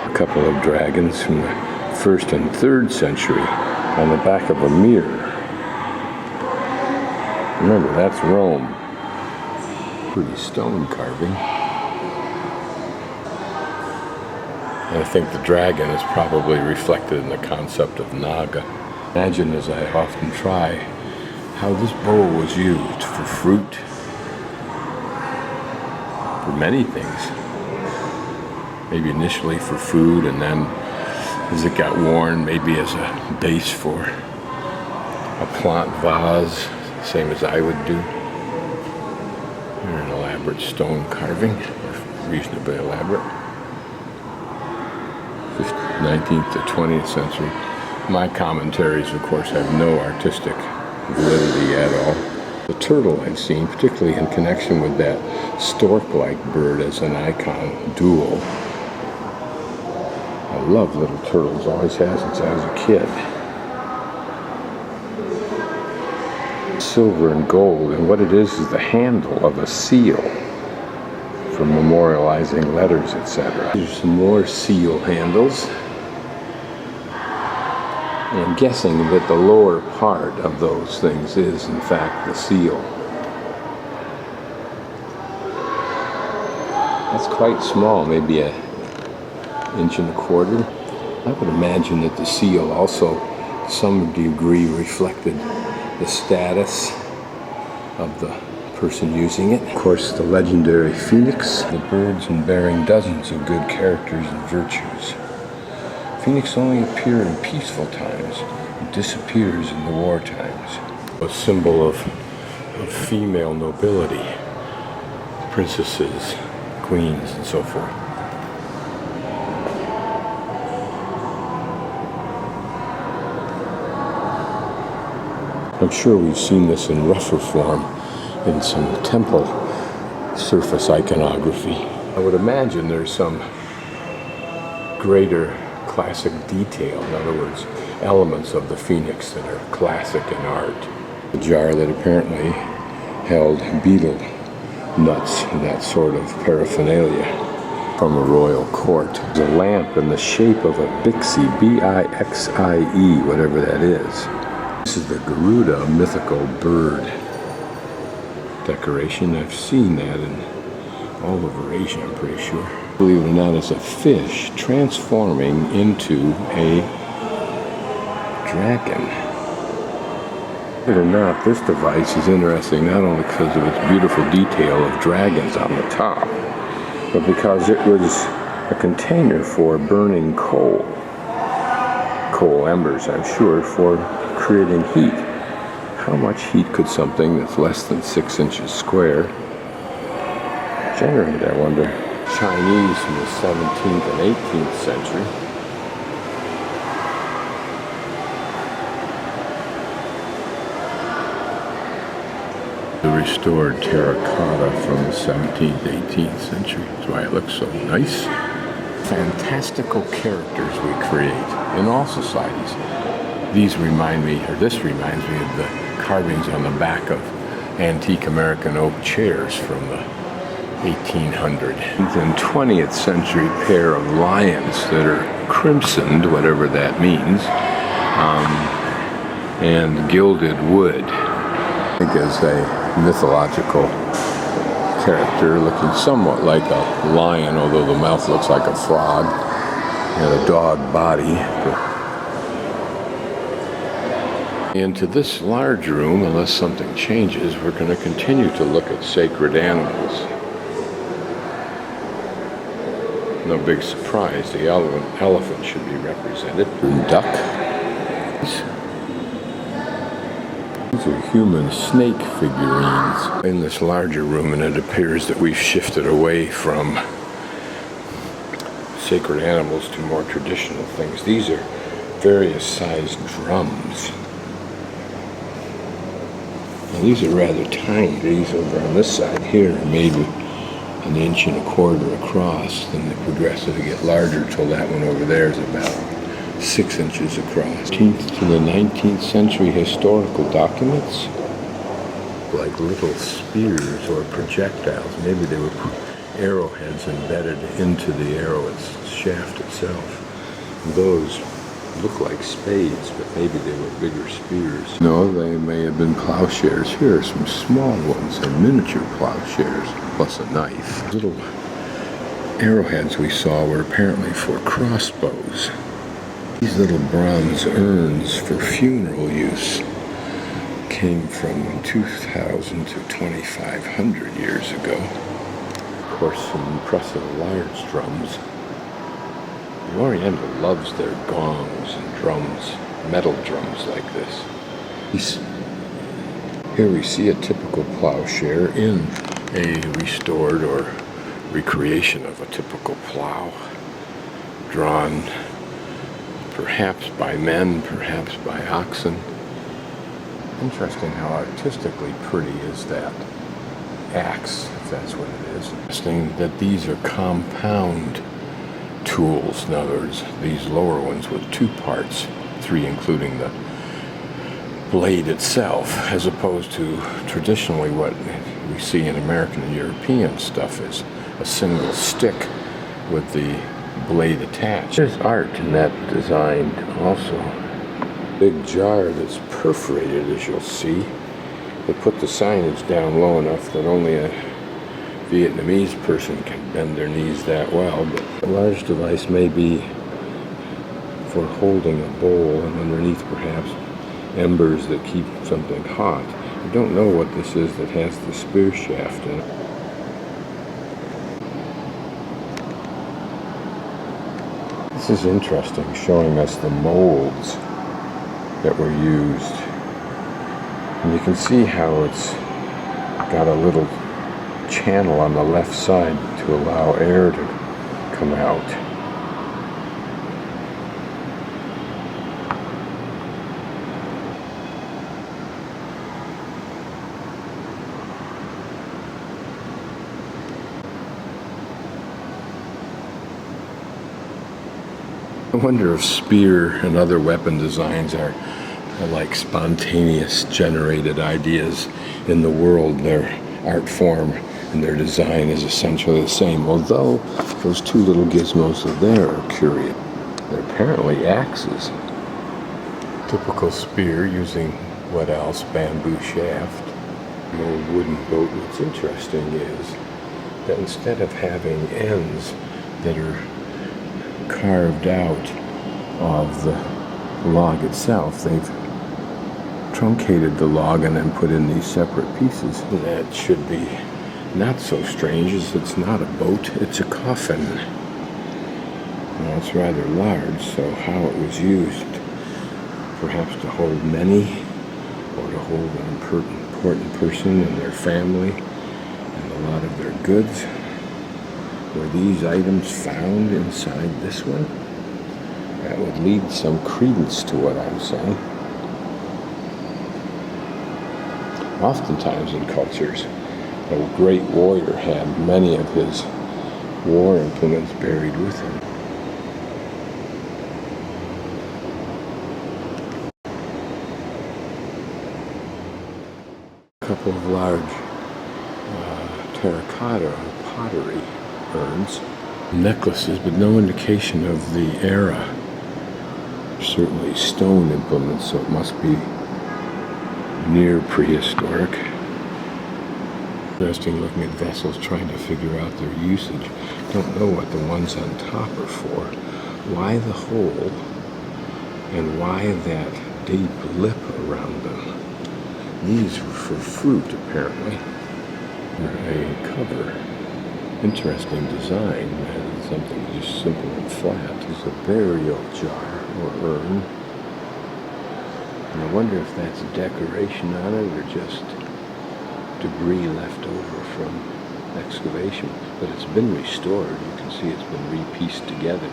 A couple of dragons from the 1st and 3rd century on the back of a mirror. Remember, that's Rome. Pretty stone carving. And I think the dragon is probably reflected in the concept of Naga. Imagine, as I often try, how this bowl was used for fruit, for many things. Maybe initially for food, and then as it got worn, maybe as a base for a plant vase, same as I would do. Here, an elaborate stone carving, reasonably elaborate. 19th to 20th century. My commentaries, of course, have no artistic validity at all. The turtle I've seen, particularly in connection with that stork-like bird as an icon, dual. I love little turtles, always has since I was a kid. Silver and gold, and what it is the handle of a seal for memorializing letters, etc. There's some more seal handles. And I'm guessing that the lower part of those things is, in fact, the seal. That's quite small, maybe an 1.25 inches. I would imagine that the seal also, to some degree, reflected the status of the person using it. Of course, the legendary phoenix, the birds and bearing dozens of good characters and virtues. Phoenix only appear in peaceful times and disappears in the war times. A symbol of female nobility, princesses, queens, and so forth. I'm sure we've seen this in rougher form in some temple surface iconography. I would imagine there's some greater classic detail, in other words, elements of the phoenix that are classic in art. A jar that apparently held beetle nuts and that sort of paraphernalia from a royal court. There's a lamp in the shape of a bixie, B-I-X-I-E, whatever that is. This is the Garuda, a mythical bird decoration. I've seen that in all over Asia, I'm pretty sure. Believe it or not, it's a fish transforming into a dragon. Believe it or not, this device is interesting not only because of its beautiful detail of dragons on the top, but because it was a container for burning coal embers, I'm sure, for creating heat. How much heat could something that's less than 6 inches square generate, I wonder? Chinese from the 17th and 18th century. The restored terracotta from the 17th, 18th century. That's why it looks so nice. Fantastical characters we create in all societies. These remind me, or this reminds me of the carvings on the back of antique American oak chairs from the 1800s. And 20th century pair of lions that are crimsoned, whatever that means, and gilded wood. I think as a mythological character looking somewhat like a lion, although the mouth looks like a frog, and a dog body. Into this large room, unless something changes, we're going to continue to look at sacred animals. No big surprise, the elephant should be represented. And duck. These are human snake figurines in this larger room, and it appears that we've shifted away from sacred animals to more traditional things. These are various sized drums. Now, these are rather tiny. These over on this side here are maybe 1.25 inches across. Then they progressively get larger till that one over there is about 6 inches across. 18th to the 19th century historical documents, like little spears or projectiles. Maybe they were arrowheads embedded into the arrow shaft itself. And those look like spades, but maybe they were bigger spears. No, they may have been plowshares. Here are some small ones, they're miniature plowshares, plus a knife. Little arrowheads we saw were apparently for crossbows. These little bronze urns for funeral use came from 2,000 to 2,500 years ago. Of course, some impressive large drums. The Oriental loves their gongs and drums, metal drums like this. Here we see a typical plowshare in a restored or recreation of a typical plow, drawn perhaps by men, perhaps by oxen. Interesting how artistically pretty is that axe, if that's what it is. Interesting that these are compound tools. In other words, these lower ones with 2 parts, 3 including the blade itself, as opposed to traditionally what we see in American and European stuff is a single stick with the blade attached. There's art in that design also. Big jar that's perforated, as you'll see. They put the signage down low enough that only a Vietnamese person can bend their knees that well, but a large device may be for holding a bowl, and underneath perhaps embers that keep something hot. I don't know what this is that has the spear shaft in it. This is interesting, showing us the molds that were used. And you can see how it's got a little channel on the left side to allow air to come out. I wonder if spear and other weapon designs are like spontaneous generated ideas in the world. Their art form and their design is essentially the same, although those two little gizmos there are curious. They're apparently axes. Typical spear using what else? Bamboo shaft. An old wooden boat. What's interesting is that instead of having ends that are carved out of the log itself, they've truncated the log and then put in these separate pieces. That should be not so strange, as it's not a boat, it's a coffin. Now, it's rather large, so how it was used, perhaps to hold many, or to hold an important person and their family and a lot of their goods. Were these items found inside this one? That would lead some credence to what I'm saying. Oftentimes in cultures, a great warrior had many of his war implements buried with him. A couple of large terracotta or pottery urns, necklaces, but no indication of the era. Certainly stone implements, so it must be near prehistoric. Interesting looking at vessels, trying to figure out their usage. Don't know what the ones on top are for. Why the hole, and why that deep lip around them? These were for fruit, apparently. A cover. Interesting design. Something just simple and flat. It's a burial jar or urn. And I wonder if that's decoration on it or just debris left over from excavation. But it's been restored. You can see it's been re-pieced together.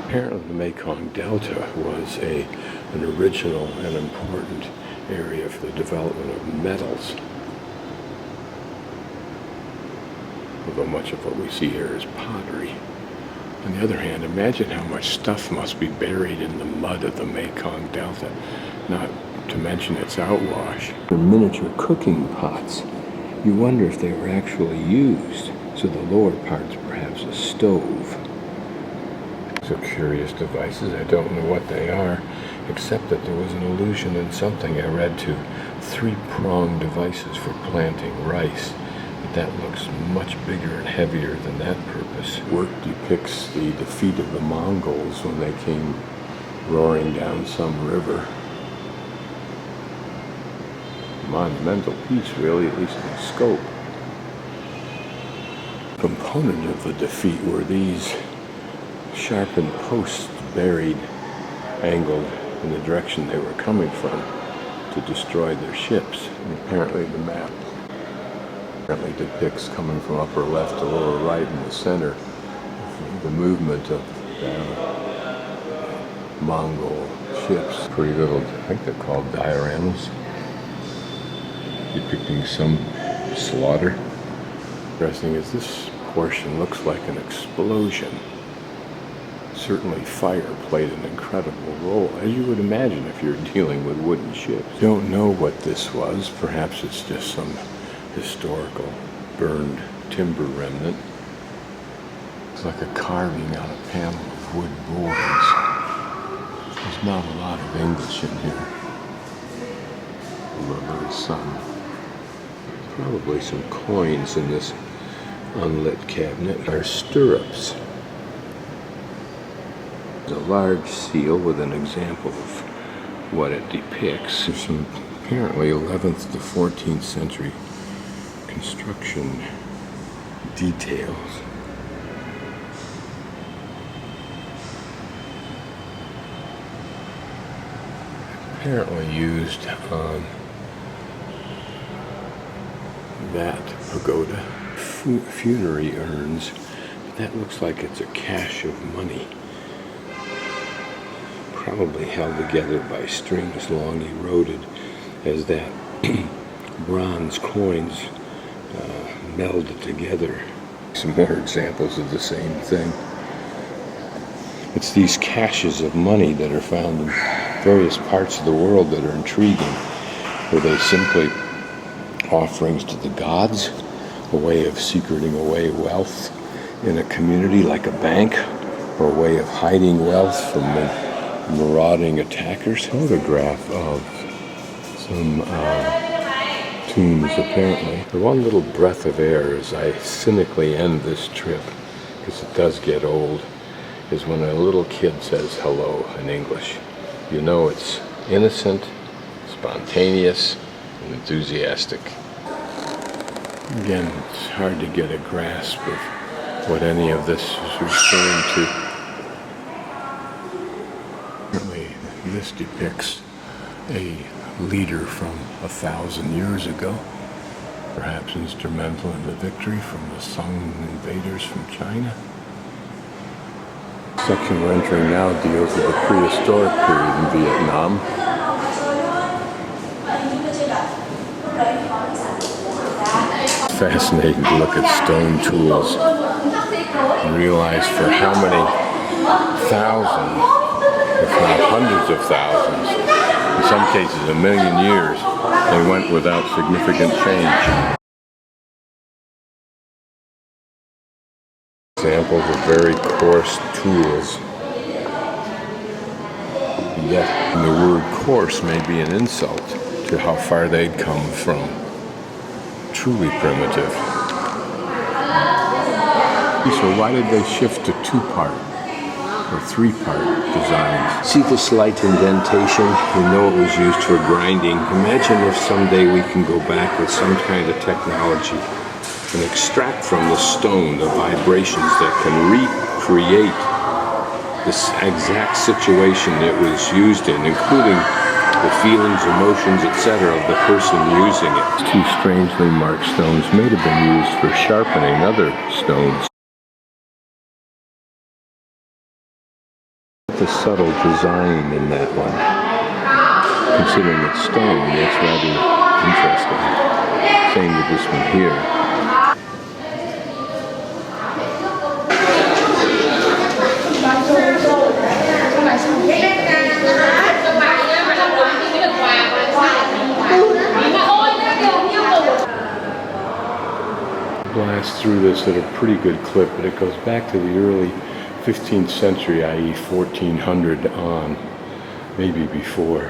Apparently the Mekong Delta was an original and important area for the development of metals. Although much of what we see here is pottery. On the other hand, imagine how much stuff must be buried in the mud of the Mekong Delta, not to mention its outwash. The miniature cooking pots, you wonder if they were actually used, so the lower part's perhaps a stove. So curious devices, I don't know what they are, except that there was an allusion in something I read to 3-pronged devices for planting rice. That looks much bigger and heavier than that purpose. Work depicts the defeat of the Mongols when they came roaring down some river. Monumental piece, really, at least in scope. Component of the defeat were these sharpened posts buried, angled in the direction they were coming from to destroy their ships. And apparently the map depicts, coming from upper left to lower right in the center, the movement of Mongol ships. Pretty little, I think they're called dioramas, depicting some slaughter. Interesting is this portion looks like an explosion. Certainly fire played an incredible role, as you would imagine if you're dealing with wooden ships. Don't know what this was. Perhaps it's just some historical burned timber remnant. It's like a carving on a panel of wood boards. There's not a lot of English in here. Although there is some. Probably some coins in this unlit cabinet. Are stirrups. There's a large seal with an example of what it depicts. There's some apparently 11th to 14th century construction details. Apparently used on that pagoda. Funerary urns. That looks like it's a cache of money. Probably held together by strings long eroded as that bronze coins melded together. Some more examples of the same thing. It's these caches of money that are found in various parts of the world that are intriguing. Were they simply offerings to the gods, a way of secreting away wealth in a community like a bank, or a way of hiding wealth from marauding attackers? Photograph of some tombs, apparently. The one little breath of air as I cynically end this trip, because it does get old, is when a little kid says hello in English. You know it's innocent, spontaneous, and enthusiastic. Again, it's hard to get a grasp of what any of this is referring to. Apparently, this depicts a leader from 1,000 years ago, perhaps instrumental in the victory from the Sung invaders from China. The section we're entering now deals with the prehistoric period in Vietnam. Fascinating to look at stone tools and realize for how many thousands, if not hundreds of thousands, in some cases a million years, they went without significant change. Examples of very coarse tools. Yet the word coarse may be an insult to how far they'd come from truly primitive. So why did they shift to two-part or three-part designs? See the slight indentation? You know it was used for grinding. Imagine if someday we can go back with some kind of technology and extract from the stone the vibrations that can recreate this exact situation it was used in, including the feelings, emotions, etc. of the person using it. Two strangely marked stones may have been used for sharpening other stones. The subtle design in that one. Considering it's stone, that's rather interesting. Same with this one here. Blast through this at a pretty good clip, but it goes back to the early 15th century, i.e. 1400 on, maybe before.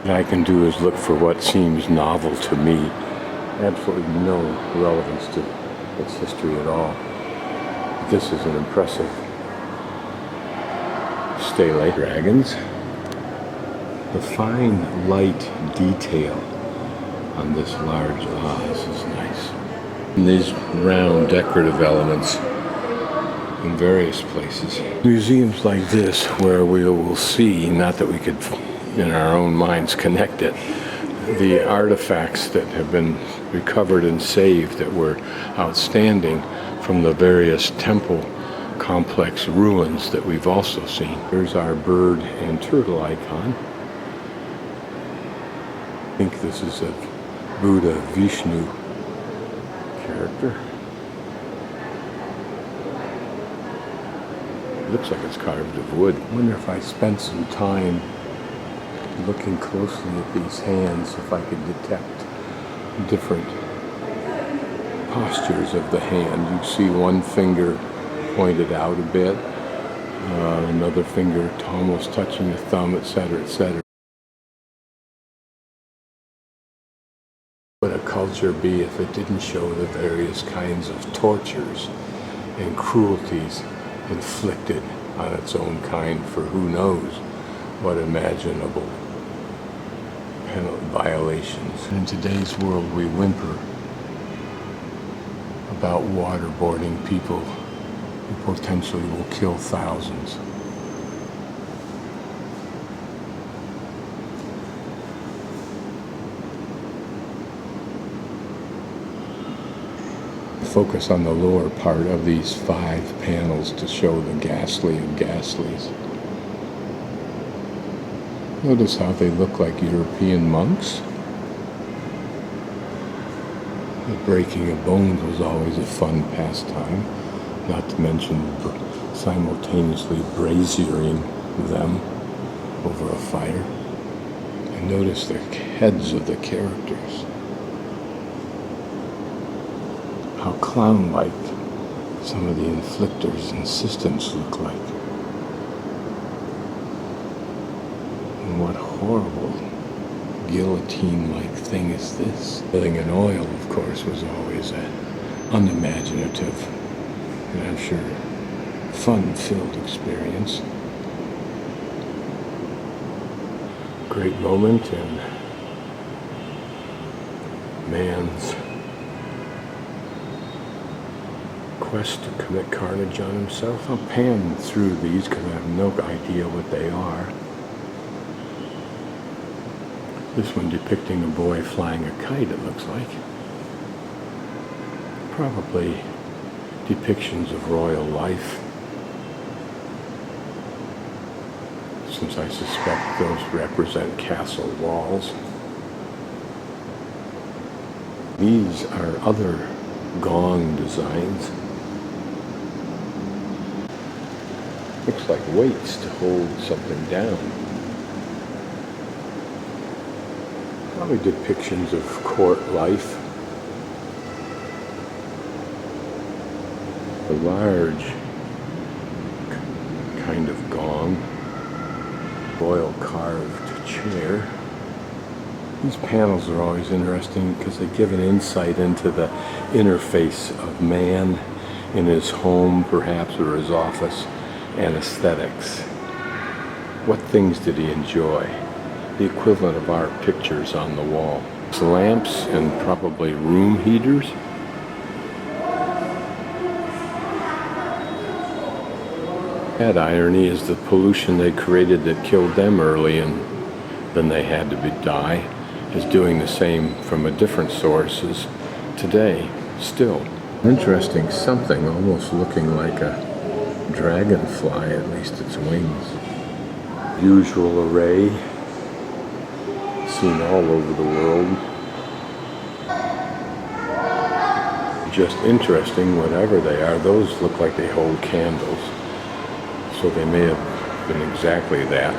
What I can do is look for what seems novel to me. Absolutely no relevance to its history at all. This is an impressive stele. Dragons. The fine light detail on this large vase is nice. And these round decorative elements in various places. Museums like this, where we will see, not that we could in our own minds connect it, the artifacts that have been recovered and saved that were outstanding from the various temple complex ruins that we've also seen. Here's our bird and turtle icon. I think this is a Buddha Vishnu character. It looks like it's carved of wood. I wonder if I spent some time looking closely at these hands, if I could detect different postures of the hand. You see one finger pointed out a bit, another finger almost touching the thumb, etc., etc. Would a culture be if it didn't show the various kinds of tortures and cruelties inflicted on its own kind for who knows what imaginable violations? In today's world, we whimper about waterboarding people who potentially will kill thousands. focus on the lower part of these 5 panels to show the ghastly of ghastlies. Notice how they look like European monks. The breaking of bones was always a fun pastime, not to mention simultaneously braziering them over a fire. And notice the heads of the characters. How clown-like some of the inflictors and assistants look like. And what horrible guillotine-like thing is this? Boiling in oil, of course, was always an unimaginative and I'm sure fun-filled experience. Great moment in man's quest to commit carnage on himself. I'll pan through these because I have no idea what they are. This one depicting a boy flying a kite, it looks like. Probably depictions of royal life, since I suspect those represent castle walls. These are other gong designs. Looks like weights to hold something down. Probably depictions of court life. A large kind of gong. Royal carved chair. These panels are always interesting because they give an insight into the interface of man in his home, perhaps, or his office, and aesthetics. What things did he enjoy? The equivalent of our pictures on the wall. Lamps and probably room heaters. That irony is the pollution they created that killed them early and then they had to die is doing the same from a different sources today still. Interesting something almost looking like a dragonfly, at least its wings. Usual array seen all over the world. Just interesting, whatever they are. Those look like they hold candles. So they may have been exactly that,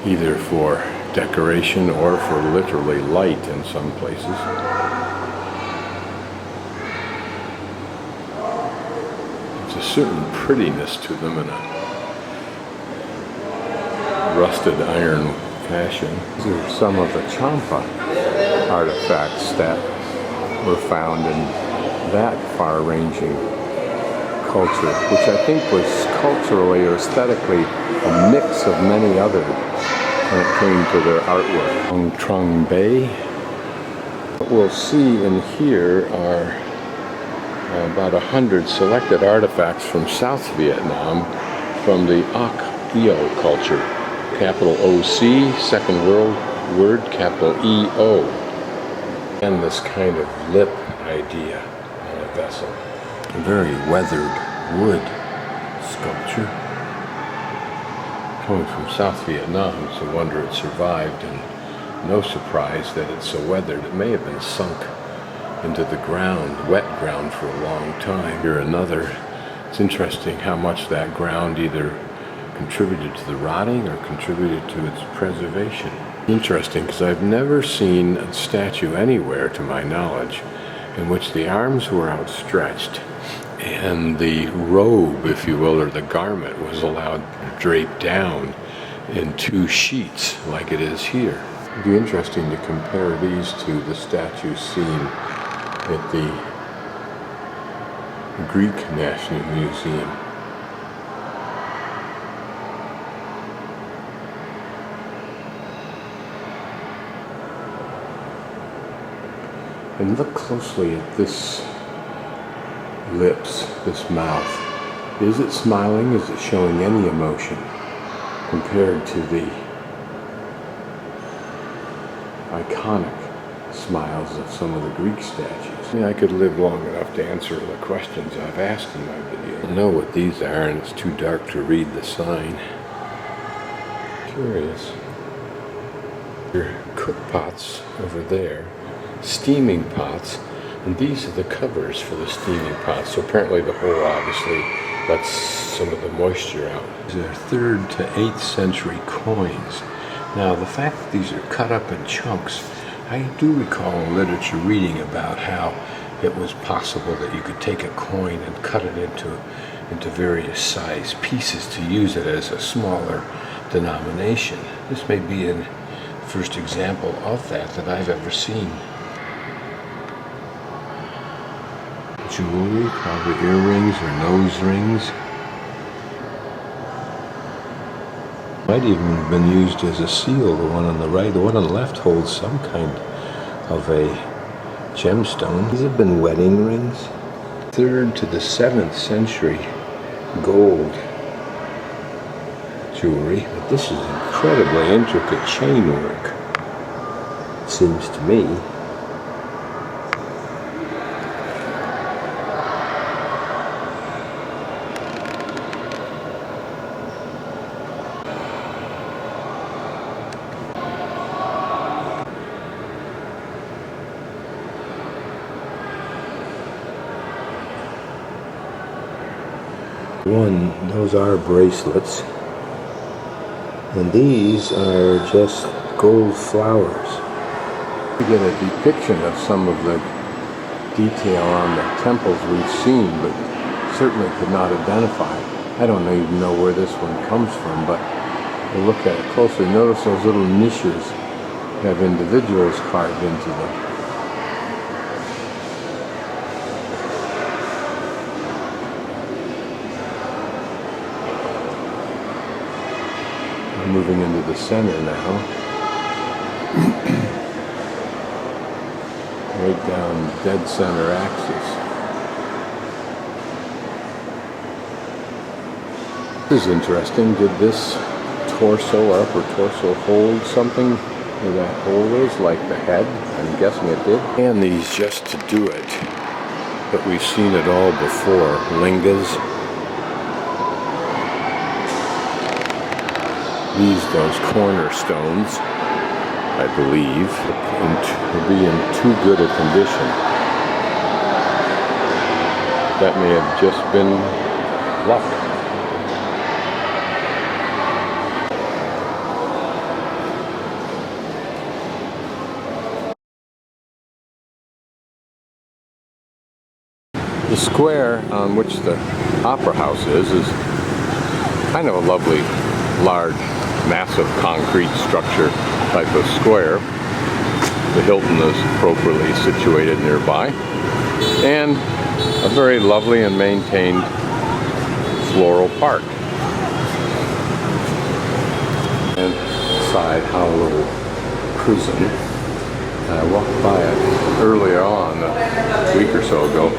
either for decoration or for literally light in some places. There's a certain prettiness to them in a rusted iron fashion. These are some of the Champa artifacts that were found in that far-ranging culture, which I think was culturally or aesthetically a mix of many others when it came to their artwork. Long Trung Bay. What we'll see in here are about 100 selected artifacts from South Vietnam from the Oc Eo culture. Capital OC, second world word, capital EO. And this kind of lip idea on a vessel. A very weathered wood sculpture. Coming from South Vietnam, it's a wonder it survived, and no surprise that it's so weathered. It may have been sunk into the ground, wet ground, for a long time. Here another. It's interesting how much that ground either contributed to the rotting or contributed to its preservation. Interesting, because I've never seen a statue anywhere, to my knowledge, in which the arms were outstretched and the robe, if you will, or the garment was allowed to drape down in 2 sheets like it is here. It'd be interesting to compare these to the statues seen at the Greek National Museum. And look closely at this lips, this mouth. Is it smiling? Is it showing any emotion compared to the iconic smiles at some of the Greek statues. I could live long enough to answer the questions I've asked in my video. I know what these are, and it's too dark to read the sign. Curious. Cook pots over there, steaming pots, and these are the covers for the steaming pots. So apparently the hole obviously lets some of the moisture out. These are 3rd to 8th century coins. Now the fact that these are cut up in chunks, I do recall in literature reading about how it was possible that you could take a coin and cut it into various size pieces to use it as a smaller denomination. This may be the first example of that I've ever seen. Jewelry, probably earrings or nose rings. Might even have been used as a seal, the one on the right. The one on the left holds some kind of a gemstone. These have been wedding rings. 3rd to the 7th century gold jewelry. But this is incredibly intricate chain work, it seems to me. Those are bracelets, and these are just gold flowers. We get a depiction of some of the detail on the temples we've seen, but certainly could not identify. I don't even know where this one comes from, but we'll look at it closely. Notice those little niches have individuals carved into them. Moving into the center now. Right down dead center axis. This is interesting. Did this torso or upper torso hold something where that hole is, like the head? I'm guessing it did. And these just to do it. But we've seen it all before. Lingas. Those cornerstones, I believe, will be in too good a condition. That may have just been luck. The square on which the Opera House is kind of a lovely, large, massive concrete structure type of square. The Hilton is appropriately situated nearby, and a very lovely and maintained floral park. And inside Hanoi prison, I walked by it earlier on, a week or so ago,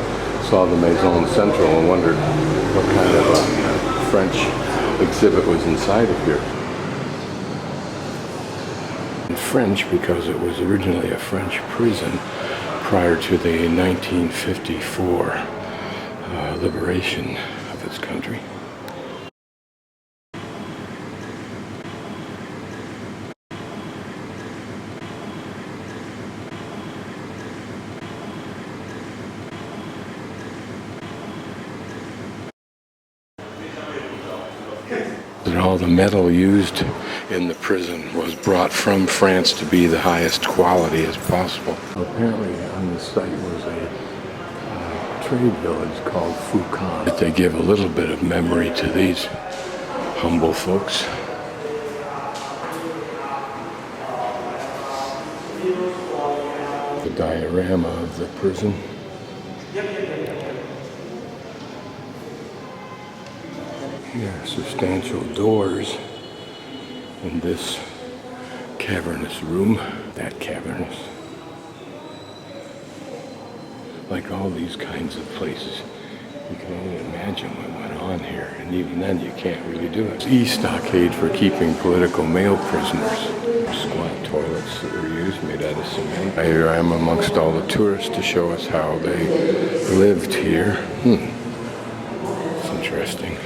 saw the Maison Central and wondered what kind of a French exhibit was inside of here. French because it was originally a French prison prior to the 1954 liberation of its country. And all the metal used in the prison was brought from France to be the highest quality as possible. Apparently on the site was a trade village called Fukan. They give a little bit of memory to these humble folks. The diorama of the prison. Here are substantial doors in this cavernous room. That cavernous. Like all these kinds of places, you can only imagine what went on here, and even then you can't really do it. E-stockade for keeping political male prisoners. squat toilets that were used, made out of cement. Here I am amongst all the tourists to show us how they lived here. It's interesting.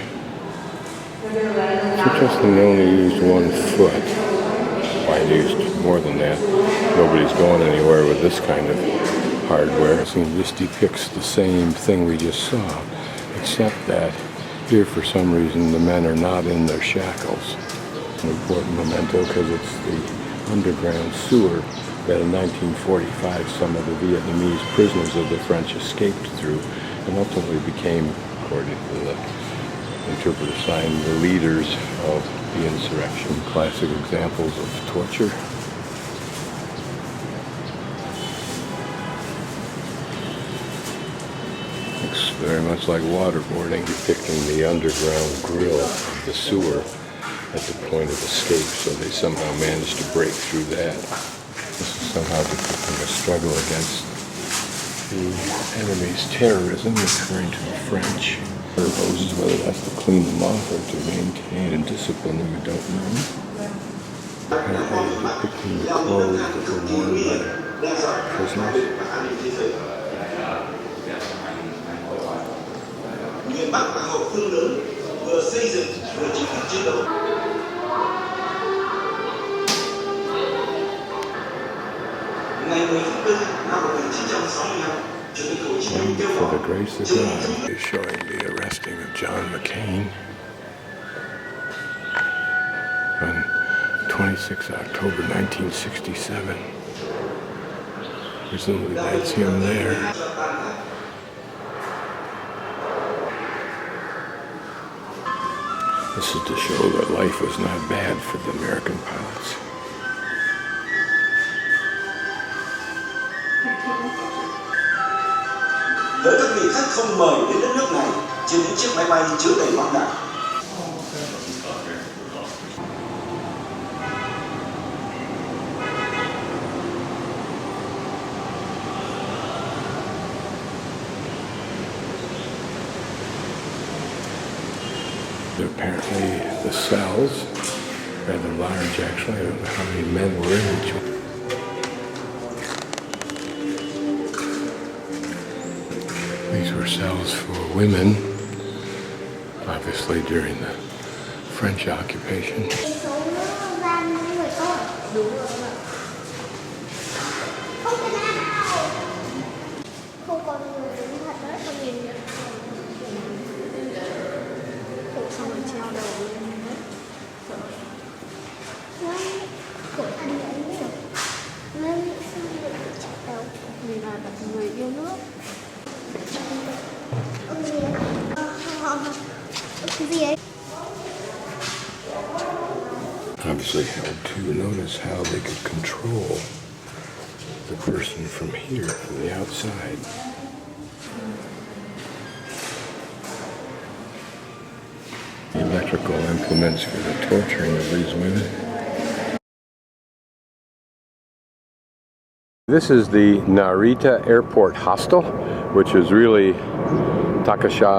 It's interesting they only used 1 foot. Why used more than that? Nobody's going anywhere with this kind of hardware. So this depicts the same thing we just saw, except that here for some reason the men are not in their shackles. An important memento because it's the underground sewer that in 1945 some of the Vietnamese prisoners of the French escaped through and ultimately became, according to the interpreter sign, the leaders of the insurrection. Classic examples of torture. Looks very much like waterboarding, depicting the underground grill of the sewer at the point of escape, so they somehow managed to break through that. This is somehow depicting a struggle against the enemy's terrorism, referring to the French. Poses whether that's to clean them off or to maintain and discipline them, we don't know. Apparently depicting the clothes that were worn by prisoners. Miền Bắc là hậu phương lớn, vừa xây dựng vừa chỉ huy chiến đấu. Ngày 10 tháng 4 năm 1965, Chủ tịch Hồ Chí Minh kêu gọi. For the grace of God, is showing the arresting of John McCain on 26 October 1967. Presumably that's him there. This is to show that life was not bad for the American pilots. Với các vị khách không mời đến đất nước này trên những chiếc máy bay chứa đầy bom đạn. Apparently the cells, rather large actually, I don't know how many men were in each one. These were cells for women, obviously during the French occupation. Obviously held to notice how they could control the person from here, from the outside. The electrical implements for the torturing of these women. This is the Narita Airport Hostel, which is really Takasaki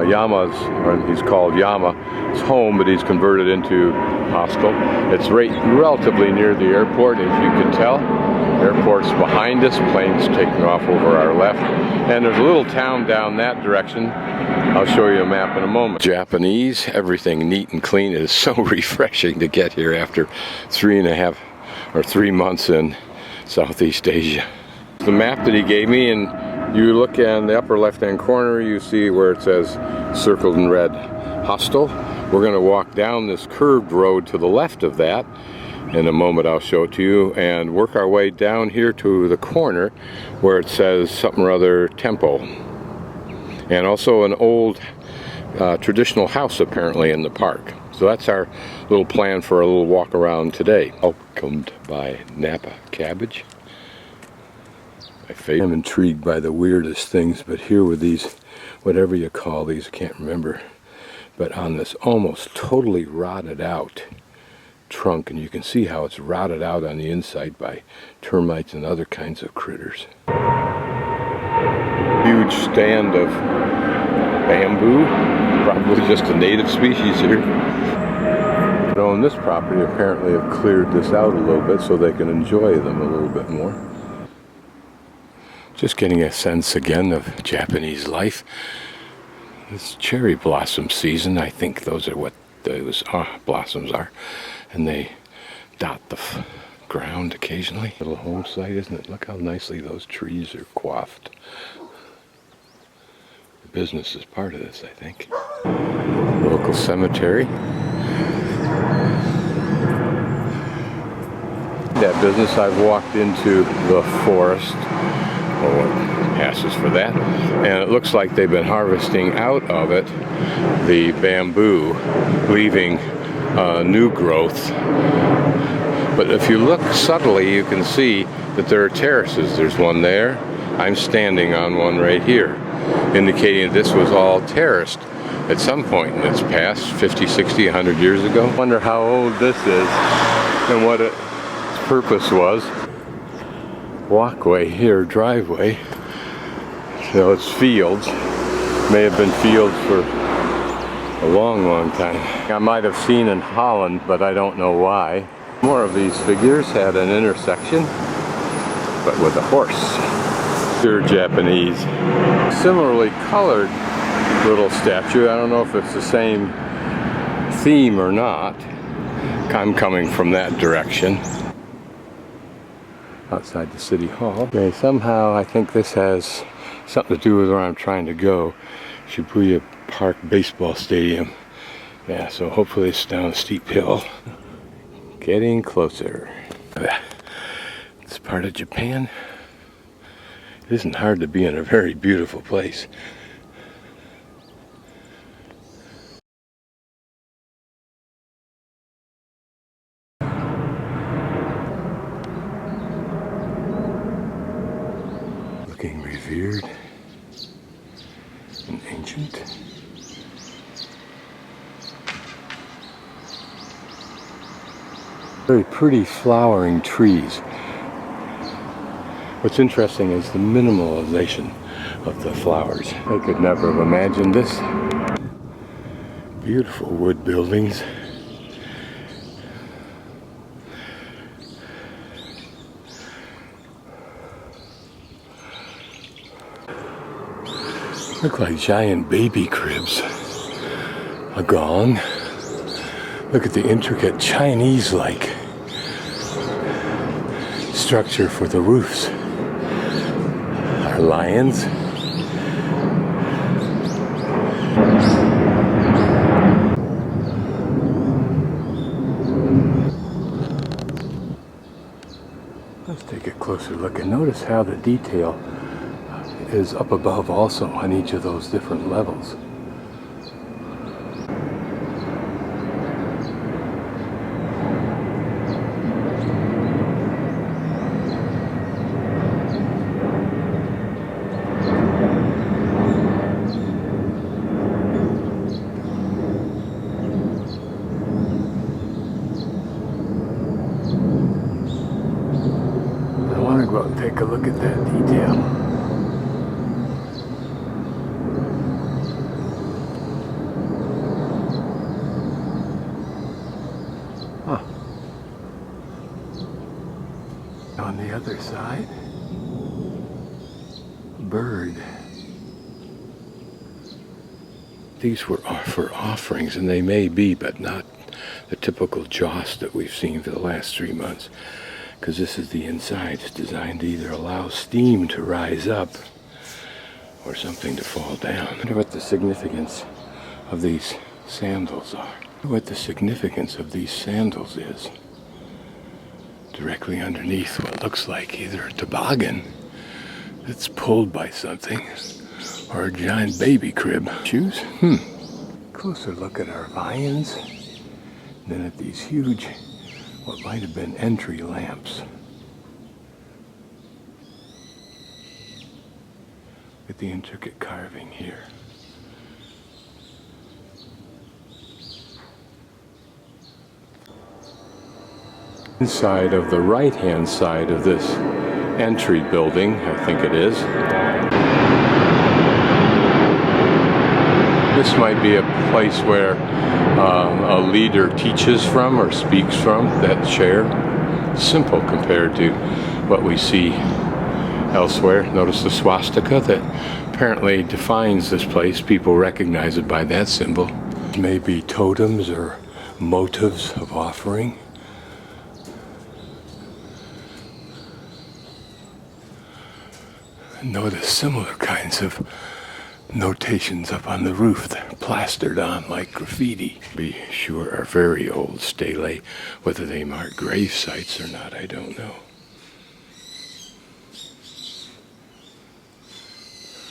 Yama's, or he's called Yama, his home, but he's converted into hostel. It's relatively near the airport, as you can tell. The airport's behind us, planes taking off over our left, and there's a little town down that direction. I'll show you a map in a moment. Japanese, everything neat and clean. It is so refreshing to get here after 3 months in Southeast Asia. The map that he gave me, and you look in the upper left-hand corner, you see where it says circled in red, hostel. We're going to walk down this curved road to the left of that. In a moment I'll show it to you, and work our way down here to the corner where it says something or other temple. And also an old traditional house apparently in the park. So that's our little plan for a little walk around today. Welcomed by Napa cabbage. I'm intrigued by the weirdest things, but here with these, whatever you call these, I can't remember, but on this almost totally rotted out trunk, and you can see how it's rotted out on the inside by termites and other kinds of critters. Huge stand of bamboo, probably just a native species here. Who own this property apparently have cleared this out a little bit so they can enjoy them a little bit more. Just getting a sense again of Japanese life. It's cherry blossom season. I think those are what those blossoms are. And they dot the ground occasionally. Little home site, isn't it? Look how nicely those trees are coiffed. The business is part of this, I think. Local cemetery. That business, I've walked into the forest, or what passes for that, and it looks like they've been harvesting out of it the bamboo, leaving new growth. But if you look subtly, you can see that there are terraces. There's one there. I'm standing on one right here, indicating this was all terraced at some point in its past, 50, 60, 100 years ago. I wonder how old this is and what its purpose was. Walkway here, driveway. So it's fields. May have been fields for a long, long time. I might have seen in Holland, but I don't know why. More of these figures had an intersection, but with a horse. They're Japanese. Similarly colored little statue. I don't know if it's the same theme or not. I'm coming from that direction. Outside the city hall. Okay, somehow I think this has something to do with where I'm trying to go. Shibuya Park Baseball Stadium. Yeah, so hopefully it's down a steep hill. Getting closer. It's part of Japan. It isn't hard to be in a very beautiful place. Looking revered and ancient. Very pretty flowering trees. What's interesting is the minimalization of the flowers. I could never have imagined this. Beautiful wood buildings. Look like giant baby cribs. A gong. Look at the intricate Chinese-like structure for the roofs. Our lions. Let's take a closer look and notice how the detail is up above also on each of those different levels. I want to go out and take a look at that detail. On the other side, a bird. These were for offerings, and they may be, but not the typical joss that we've seen for the last 3 months. Because this is the inside. It's designed to either allow steam to rise up or something to fall down. I wonder what the significance of these sandals are. I wonder what the significance of these sandals is. Directly underneath what looks like either a toboggan that's pulled by something or a giant baby crib. Shoes? Closer look at our vines, then at these huge, what might have been entry lamps. Look at the intricate carving here. Inside of the right-hand side of this entry building, I think it is. This might be a place where a leader teaches from or speaks from, that chair. Simple compared to what we see elsewhere. Notice the swastika that apparently defines this place. People recognize it by that symbol. Maybe totems or motives of offering. Notice similar kinds of notations up on the roof. They're plastered on like graffiti. Be sure are very old stelae. Whether they mark grave sites or not, I don't know.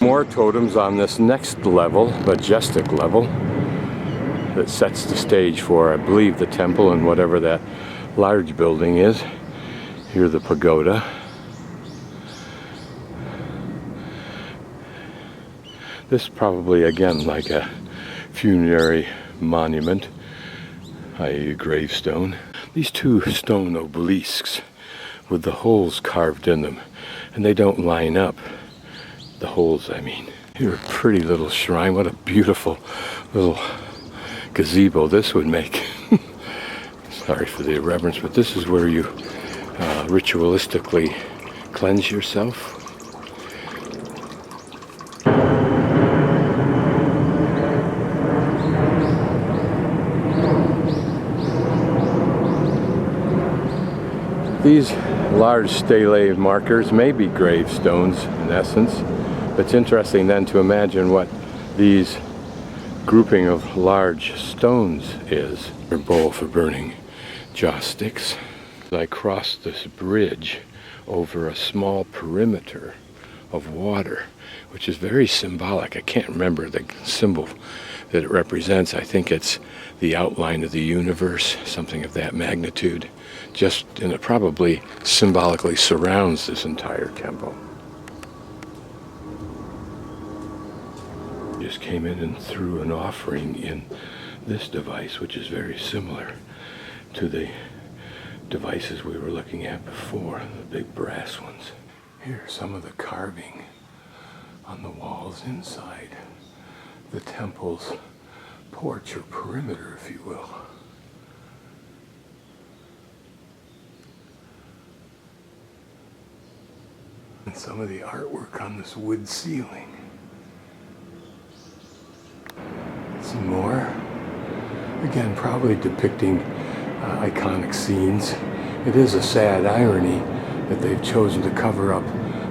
More totems on this next level, majestic level, that sets the stage for, I believe, the temple and whatever that large building is. Here the pagoda. This is probably, again, like a funerary monument, i.e. a gravestone. These two stone obelisks with the holes carved in them, and they don't line up. The holes, I mean. Here, a pretty little shrine. What a beautiful little gazebo this would make. Sorry for the irreverence, but this is where you ritualistically cleanse yourself. These large stele markers may be gravestones in essence. It's interesting then to imagine what these grouping of large stones is. A bowl for burning joss sticks. I crossed this bridge over a small perimeter of water, which is very symbolic. I can't remember the symbol that it represents. I think it's the outline of the universe, something of that magnitude. And it probably symbolically surrounds this entire temple. Just came in and threw an offering in this device, which is very similar to the devices we were looking at before, the big brass ones. Here's some of the carving on the walls inside the temple's porch or perimeter, if you will. And some of the artwork on this wood ceiling. Some more. Again, probably depicting iconic scenes. It is a sad irony that they've chosen to cover up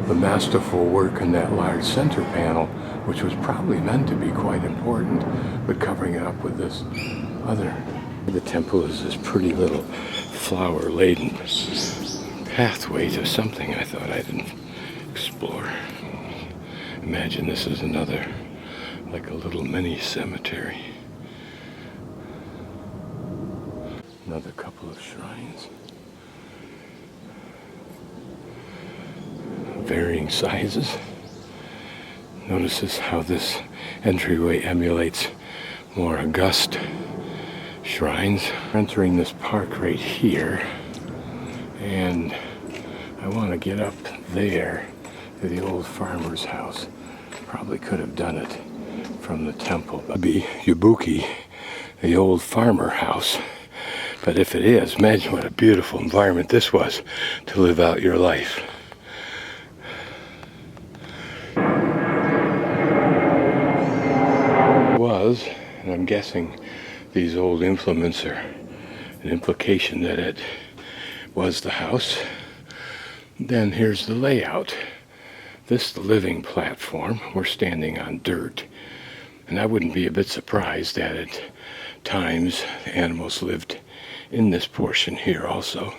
the masterful work in that large center panel, which was probably meant to be quite important, but covering it up with this other. The temple is this pretty little flower-laden pathway to something I thought I didn't explore. Imagine this is another, like a little mini cemetery. Another couple of shrines. Varying sizes. Notices how this entryway emulates more august shrines. Entering this park right here, and I want to get up there to the old farmer's house. Probably could have done it from the temple. It'd be Yabuki, the old farmer house. But if it is, imagine what a beautiful environment this was to live out your life. Was, and I'm guessing these old implements are an implication that it was the house. Then here's the layout. This is the living platform. We're standing on dirt. And I wouldn't be a bit surprised that at times the animals lived in this portion here also.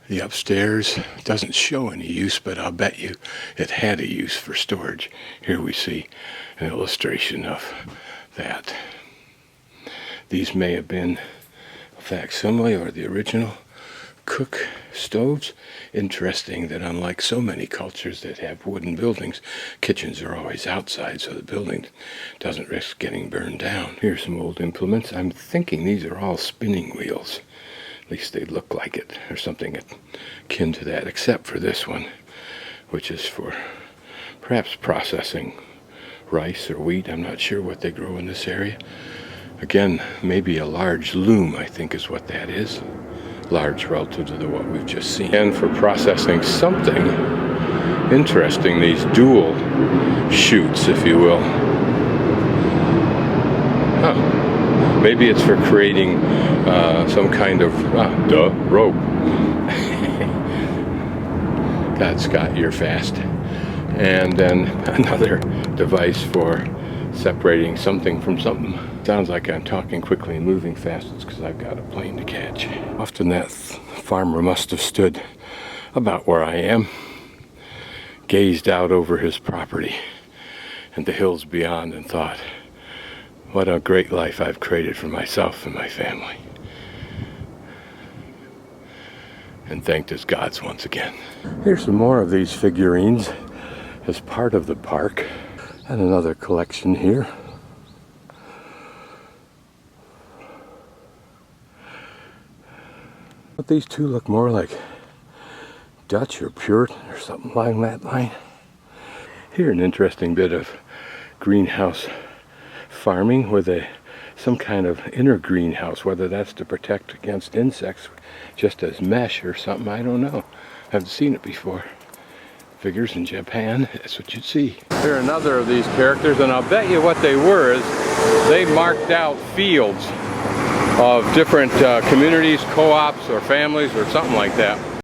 The upstairs doesn't show any use, but I'll bet you it had a use for storage. Here we see an illustration of that. These may have been a facsimile or the original cook stoves. Interesting that unlike so many cultures that have wooden buildings, kitchens are always outside so the building doesn't risk getting burned down. Here's some old implements. I'm thinking these are all spinning wheels. At least they look like it, or something akin to that, except for this one, which is for perhaps processing rice or wheat. I'm not sure what they grow in this area. Again, maybe a large loom, I think is what that is. Large relative to what we've just seen. And for processing something interesting, these dual chutes, if you will. Huh. Maybe it's for creating some kind of rope. God, Scott, you're fast. And then another device for separating something from something. Sounds like I'm talking quickly and moving fast. It's because I've got a plane to catch. Often that farmer must have stood about where I am, gazed out over his property and the hills beyond and thought, what a great life I've created for myself and my family. And thanked his gods once again. Here's some more of these figurines as part of the park. And another collection here. But these two look more like Dutch or Puritan or something along that line. Here an interesting bit of greenhouse farming with some kind of inner greenhouse, whether that's to protect against insects just as mesh or something, I don't know. Haven't seen it before. Figures in Japan, that's what you'd see. Here are another of these characters, and I'll bet you what they were is they marked out fields of different communities, co-ops, or families, or something like that.